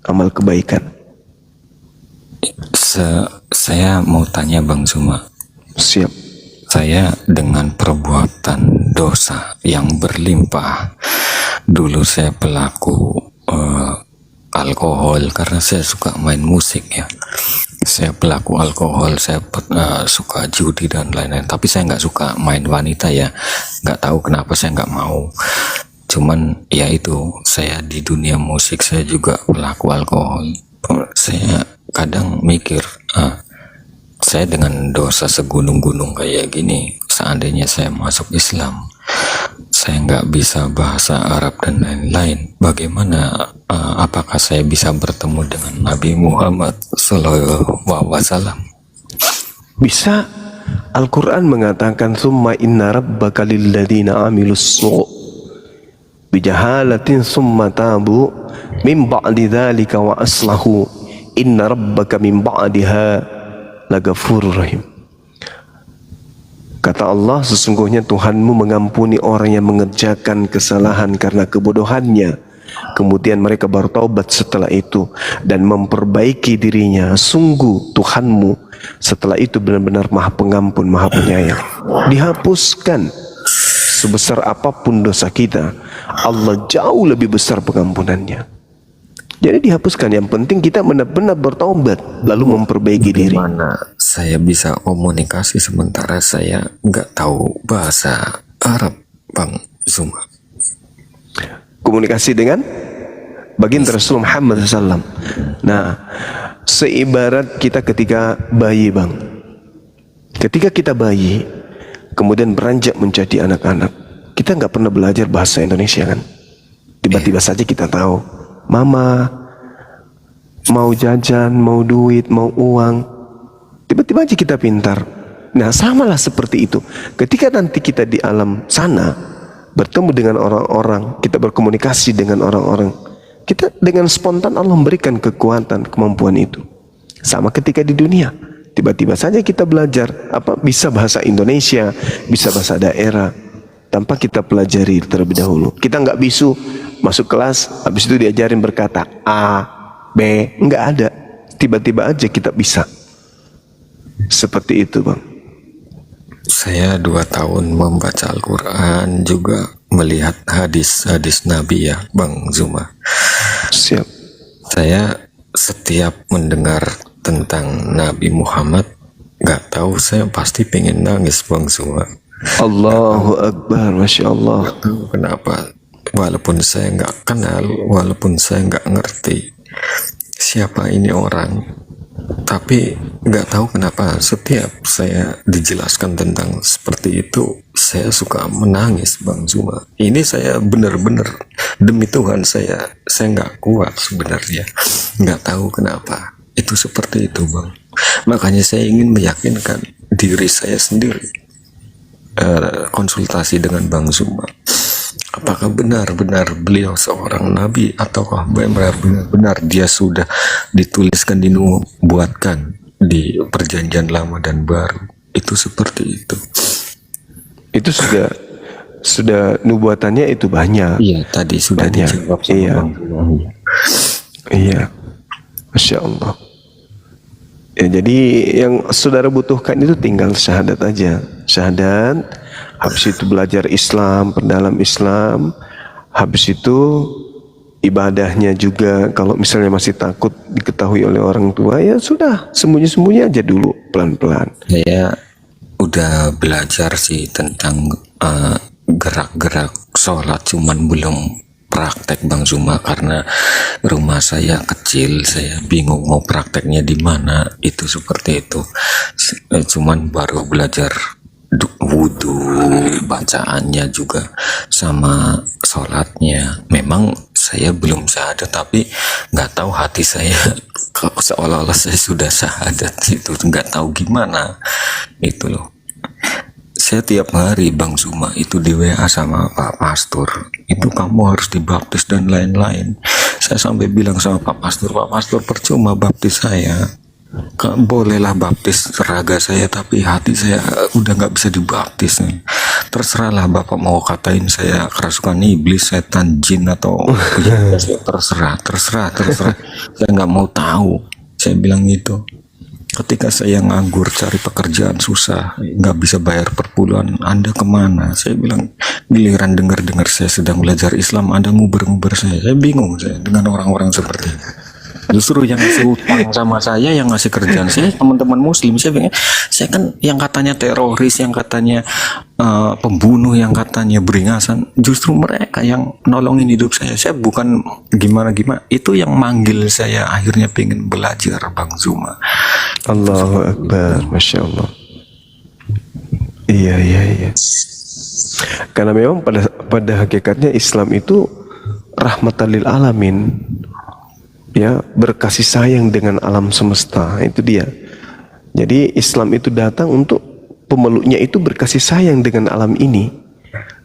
amal kebaikan. Saya mau tanya Bang Suma, Siap. saya dengan perbuatan dosa yang berlimpah, dulu saya pelaku alkohol karena saya suka main musik ya. Saya pelaku alkohol, saya suka judi dan lain-lain. Tapi saya nggak suka main wanita ya. Nggak tahu kenapa saya nggak mau. Cuman ya itu, saya di dunia musik saya juga pelaku alkohol. Saya kadang mikir, saya dengan dosa segunung-gunung kayak gini, seandainya saya masuk Islam, saya nggak bisa bahasa Arab dan lain-lain. Bagaimana, apakah saya bisa bertemu dengan Nabi Muhammad SAW? Bisa. Al-Quran mengatakan summa inna rabbaka lilladzina amilus su' bijahalatin summa tabu min ba'di dzalika wa aslahu inna rabbaka min ba'diha lagafurur rahim. Kata Allah, sesungguhnya Tuhanmu mengampuni orang yang mengerjakan kesalahan karena kebodohannya, kemudian mereka baru taubat setelah itu dan memperbaiki dirinya. Sungguh Tuhanmu setelah itu benar-benar Maha Pengampun, Maha Penyayang. Dihapuskan sebesar apapun dosa kita, Allah jauh lebih besar pengampunannya. Jadi dihapuskan, yang penting kita benar-benar bertaubat lalu memperbaiki diri. Bagaimana saya bisa komunikasi sementara saya nggak tahu bahasa Arab, Bang Zuma? Komunikasi dengan baginda Rasul Muhammad SAW. Nah, seibarat kita ketika bayi, Bang. Ketika kita bayi, kemudian beranjak menjadi anak-anak, kita nggak pernah belajar bahasa Indonesia kan? Tiba-tiba saja kita tahu, Mama mau jajan, mau duit, mau uang. Tiba-tiba aja kita pintar. Nah, samalah seperti itu. Ketika nanti kita di alam sana, bertemu dengan orang-orang, kita berkomunikasi dengan orang-orang, kita dengan spontan Allah memberikan kekuatan, kemampuan itu. Sama ketika di dunia, tiba-tiba saja kita belajar bisa bahasa Indonesia, bisa bahasa daerah, tanpa kita pelajari terlebih dahulu. Kita nggak bisu masuk kelas, habis itu diajarin berkata A, B, nggak ada. Tiba-tiba aja kita bisa. Seperti itu, Bang. Saya 2 tahun membaca Al-Quran, juga melihat hadis-hadis Nabi ya, Bang Zuma. Siap. Saya setiap mendengar tentang Nabi Muhammad, nggak tahu saya pasti pengen nangis, Bang Zuma. Allahu Akbar, Masya Allah. Nggak tahu kenapa, walaupun saya nggak kenal, walaupun saya nggak ngerti siapa ini orang, tapi nggak tahu kenapa setiap saya dijelaskan tentang seperti itu, saya suka menangis, Bang Zuma. Ini saya benar-benar demi Tuhan, saya nggak kuat sebenarnya, nggak tahu kenapa itu seperti itu, Bang. Makanya saya ingin meyakinkan diri saya sendiri. Konsultasi dengan Bang Zuma, apakah benar-benar beliau seorang nabi, ataukah benar-benar dia sudah dituliskan, dinubuatkan di perjanjian lama dan baru? Itu seperti itu. Itu sudah nubuatannya itu banyak. Iya, tadi sudah Banyak. dijawab sama Iya. Bang Zuma. Iya. Masya Allah. Ya, jadi yang saudara butuhkan itu tinggal syahadat aja. Syahadat, habis itu belajar Islam, perdalam Islam, habis itu ibadahnya juga. Kalau misalnya masih takut diketahui oleh orang tua, ya sudah, sembunyi-sembunyi aja dulu, pelan-pelan. Saya udah belajar sih tentang gerak-gerak sholat, cuman belum praktek Bang Zuma karena rumah saya kecil, saya bingung mau prakteknya di mana. Itu seperti itu. Cuman baru belajar wudhu, bacaannya juga sama sholatnya. Memang saya belum syahadat, tapi nggak tahu hati saya seolah-olah saya sudah syahadat, itu nggak tahu gimana itu loh. Saya tiap hari Bang Zuma itu di WA sama Pak Pastor, itu kamu harus dibaptis dan lain-lain. Saya sampai bilang sama Pak Pastor percuma baptis saya, bolehlah baptis raga saya, tapi hati saya udah nggak bisa dibaptis nih. Terserahlah Bapak mau katain saya kerasukan iblis, setan, jin atau terserah. Saya nggak mau tahu. Saya bilang gitu. Ketika saya nganggur cari pekerjaan susah, nggak bisa bayar per bulan, Anda kemana? Saya bilang, giliran dengar saya sedang belajar Islam, Anda nguber-nguber saya. Saya bingung saya dengan orang-orang seperti ini. Justru yang ngasih utang sama saya, yang ngasih kerjaan saya, teman-teman muslim. Saya kan yang katanya teroris, yang katanya pembunuh, yang katanya beringasan, justru mereka yang nolongin hidup saya. Saya bukan gimana-gimana, itu yang manggil saya akhirnya pengen belajar Bang Zuma. Allahu Akbar, Masya Allah. Iya. Karena memang pada hakikatnya Islam itu rahmatan lil alamin, ya, berkasih sayang dengan alam semesta. Itu dia. Jadi Islam itu datang untuk pemeluknya itu berkasih sayang dengan alam ini,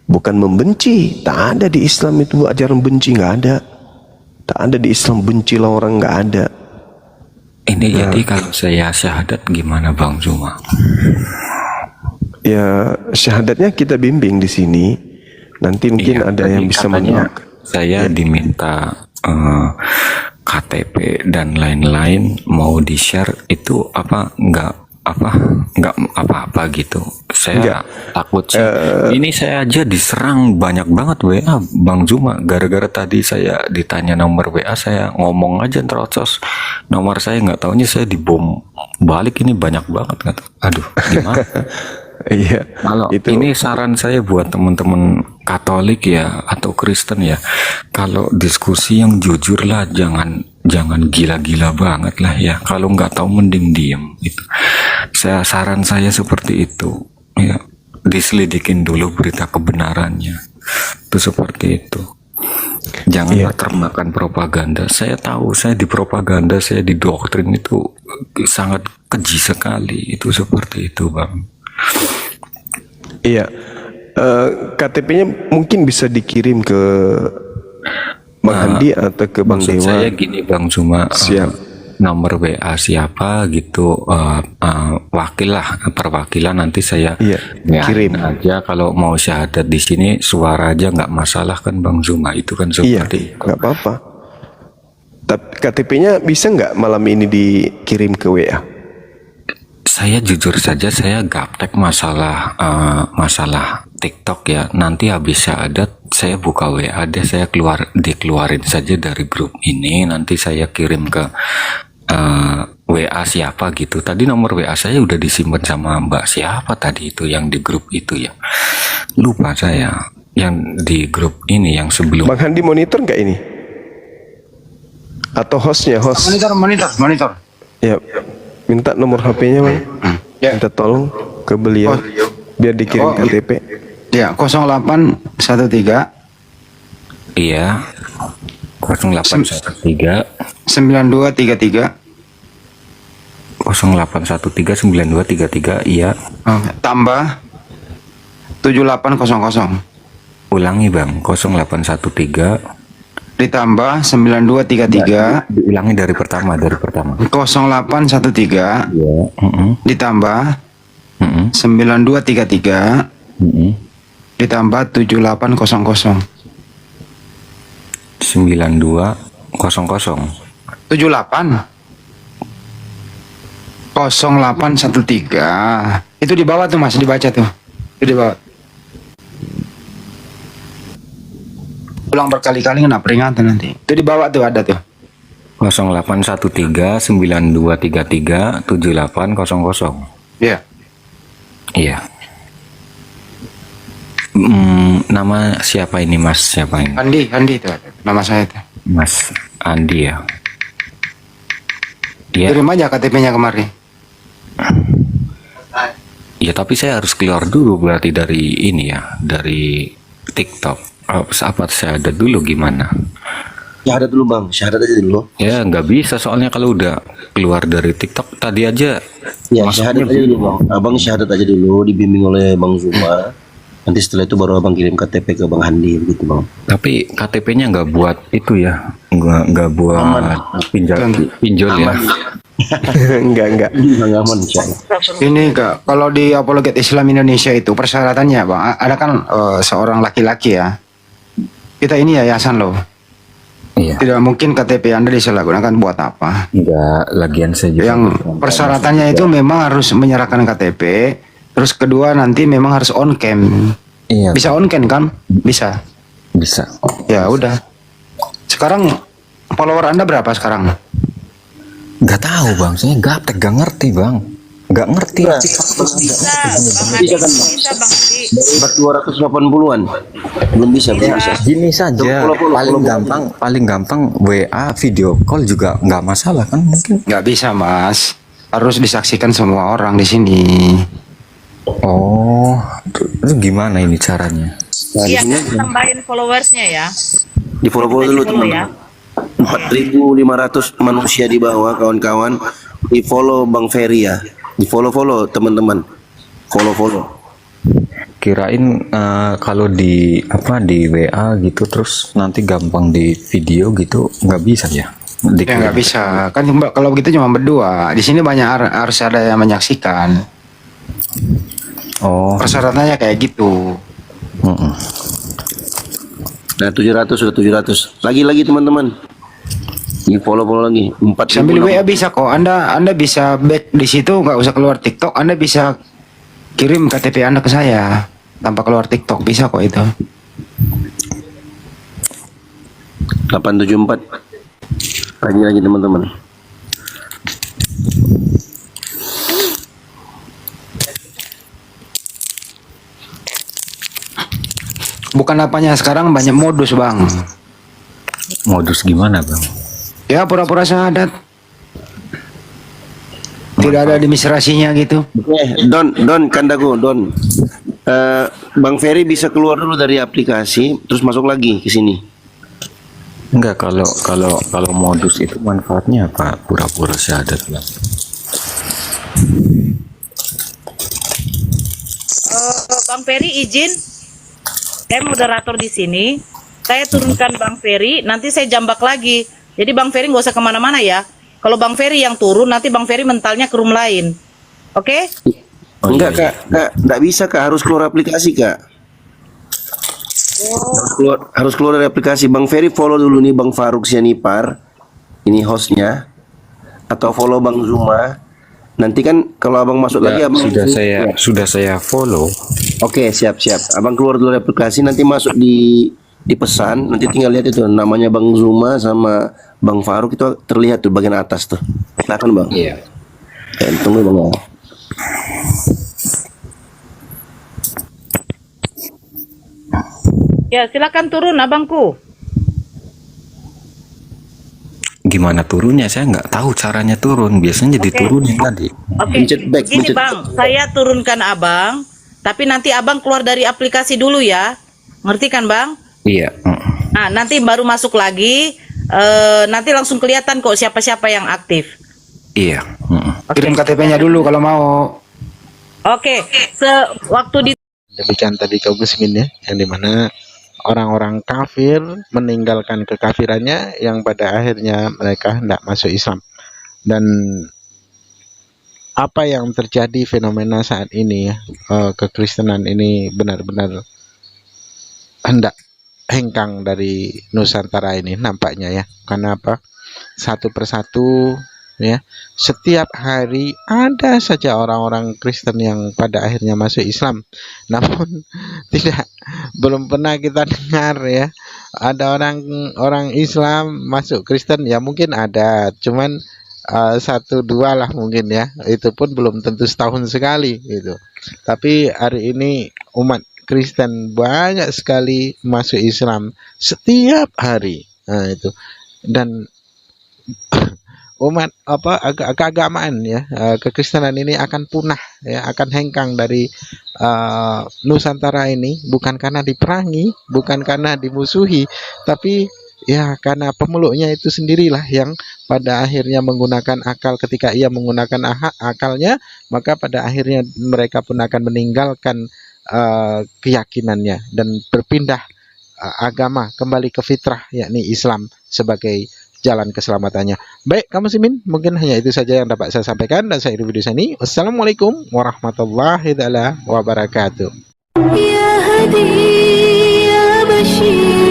bukan membenci. Tak ada di Islam itu ajaran benci, nggak ada. Tak ada di Islam bencilah orang, nggak ada. Ini jadi kalau saya syahadat gimana Bang Zuma? Ya, syahadatnya kita bimbing di sini. Nanti mungkin ada yang bisa menolak. Saya diminta KTP dan lain-lain, mau di-share itu nggak apa-apa gitu. Saya takut sih. Ini saya aja diserang banyak banget WA Bang Zuma, gara-gara tadi saya ditanya nomor WA, saya ngomong aja terocos nomor saya, nggak taunya saya dibom balik. Ini banyak banget, nggak tahu. Aduh, gimana? Iya. Kalau ini saran saya buat teman-teman Katolik ya atau Kristen ya, kalau diskusi yang jujur lah, jangan gila-gila banget lah ya. Kalau nggak tahu mending diem gitu. Saran saya seperti itu ya, diselidikin dulu berita kebenarannya. Itu seperti itu. Jangan termakan propaganda. Saya tahu saya dipropaganda, saya didoktrin itu sangat keji sekali. Itu seperti itu Bang. Iya, KTP-nya mungkin bisa dikirim ke Bang Handi atau ke Bang Maksud Dewa. saya gini Bang Zuma, Siap. nomor WA siapa gitu, wakil lah, perwakilan, nanti saya kirim aja. Kalau mau syahadat di sini suara aja nggak masalah kan Bang Zuma, itu kan seperti nggak apa-apa. Tapi KTP-nya bisa nggak malam ini dikirim ke WA? Saya jujur saja saya gaptek masalah TikTok ya. Nanti habis syahadat saya buka WA deh, saya dikeluarin saja dari grup ini. Nanti saya kirim ke WA siapa gitu. Tadi nomor WA saya udah disimpan sama Mbak siapa tadi itu yang di grup itu ya. Lupa saya yang di grup ini yang sebelum. Bang Handi monitor nggak ini? Atau hostnya? Monitor. Ya. Minta nomor HP-nya Bang. Minta tolong ke beliau biar dikirim KTP. Ya, 0813. Iya. 0813 9233. 0813 9233, iya. Tambah 7800. Ulangi Bang, 0813 ditambah 9233. Diulangi dari pertama. 0813 ya. ditambah 9233 ditambah 7800. 9200. 78. 0813. Itu di bawah tuh Mas, dibaca tuh. Itu di bawah. Ulang berkali-kali kena peringatan nanti. Itu di bawah tuh ada tuh. 0813-9233-7800. Iya. Iya. Nama siapa ini Mas? Siapa ini? Andi itu ada. Nama saya itu. Mas Andi ya. Iya. Kirim aja KTP-nya kemari. Ya tapi saya harus keluar dulu berarti dari ini ya, dari TikTok. Apa saya ada dulu gimana? Syahadat dulu bang, syahadat aja dulu. Ya nggak bisa soalnya kalau udah keluar dari TikTok tadi aja. Ya syahadat aja dulu bang. Abang syahadat aja dulu, dibimbing oleh Bang Zuma. Nanti setelah itu baru abang kirim KTP ke Bang Handi gitu bang. Tapi KTP-nya nggak buat itu ya, nggak buat pinjol ya. Enggak aman insyaallah. Ini Kak, kalau di Apologet Islam Indonesia itu persyaratannya Bang, ada kan seorang laki-laki ya. Kita ini yayasan loh. Iya. Tidak mungkin KTP Anda disalahgunakan buat apa? Enggak, lagian saya juga. Yang persyaratannya itu memang harus menyerahkan KTP. Terus kedua nanti memang harus on cam. Iya. Bisa on cam kan? Bisa. Bisa. Ya udah. Sekarang follower Anda berapa sekarang? Nggak tahu bang, saya gaptek, nggak ngerti bang, nggak ngerti. Bisa Bang Adi. Baru 280-an. Belum bisa, belum bisa. Gini saja, paling gampang WA video call juga nggak masalah kan mungkin. Nggak bisa Mas. Harus disaksikan semua orang di sini. Oh, itu gimana ini caranya? Nah, di Iya, sini tambahin followersnya ya. di follow dulu Follow ya. teman. 4.500 manusia di bawah kawan-kawan. Di follow Bang Ferry ya. Di follow teman-teman. Follow. Kirain kalau di WA gitu terus nanti gampang di video gitu nggak bisa ya? Ya nggak bisa. Kan kalau begitu cuma berdua. Di sini banyak harus ada yang menyaksikan. Oh. Persyaratannya kayak gitu. Nah 700 sudah 700. Lagi teman-teman. Di follow lagi. 4.000. Sambil WA bisa kok. Anda bisa back di situ, nggak usah keluar TikTok. Anda bisa kirim KTP Anda ke saya tanpa keluar TikTok, bisa kok itu. 874. Lagi teman-teman. Bukan apanya, sekarang banyak modus Bang. Modus gimana bang? Ya pura-pura syahadat. Tidak ada administrasinya gitu. Don Kandago, Don. Bang Ferry bisa keluar dulu dari aplikasi, terus masuk lagi ke sini. Enggak, kalau modus itu manfaatnya apa? Pura-pura syahadat bang. Bang Ferry izin. Saya moderator di sini. Saya turunkan Bang Ferry, nanti saya jambak lagi. Jadi Bang Ferry nggak usah kemana-mana ya. Kalau Bang Ferry yang turun, nanti Bang Ferry mentalnya ke room lain. Oke? Enggak kak, enggak bisa kak, harus keluar aplikasi kak. Harus keluar dari aplikasi. Bang Ferry follow dulu nih Bang Faruk Sianipar, ini hostnya, atau follow Bang Zuma. Nanti kan kalau abang masuk lagi abang sudah saya follow. Oke, siap. Abang keluar dulu dari aplikasi, nanti masuk di pesan, nanti tinggal lihat itu namanya Bang Zuma sama Bang Faruk itu terlihat tuh bagian atas tuh. Silakan Bang. Iya. Tunggu Bang. Ya, silakan turun abangku. Gimana turunnya? Saya nggak tahu caranya turun. Biasanya diturunin tadi. Oke, gini Bang, saya turunkan abang, tapi nanti abang keluar dari aplikasi dulu ya. Ngerti kan Bang? Iya. Nah, nanti baru masuk lagi, nanti langsung kelihatan kok siapa-siapa yang aktif. Iya. Kirim KTP-nya dulu kalau mau. Oke, sewaktu di Demikian tadi kaum muslimin ya, yang dimana orang-orang kafir meninggalkan kekafirannya yang pada akhirnya mereka hendak masuk Islam. Dan apa yang terjadi fenomena saat ini ya, kekristenan ini benar-benar hendak hengkang dari Nusantara ini nampaknya ya. Karena apa? Satu persatu ya, setiap hari ada saja orang-orang Kristen yang pada akhirnya masuk Islam. Namun belum pernah kita dengar ya ada orang Islam masuk Kristen. Ya mungkin ada, cuman satu dua lah mungkin ya, itu pun belum tentu setahun sekali gitu. Tapi hari ini umat Kristen banyak sekali masuk Islam setiap hari. Nah, itu. Dan umat keagamaan ya, kekristenan ini akan punah ya, akan hengkang dari Nusantara ini, bukan karena diperangi, bukan karena dimusuhi, tapi ya karena pemeluknya itu sendirilah yang pada akhirnya menggunakan akal. Ketika ia menggunakan akalnya, maka pada akhirnya mereka pun akan meninggalkan keyakinannya dan berpindah agama kembali ke fitrah, yakni Islam sebagai jalan keselamatannya. Baik, kaum muslimin, mungkin hanya itu saja yang dapat saya sampaikan dan saya akhiri video ini. Wassalamualaikum warahmatullahi wabarakatuh. يا هدي يا بشير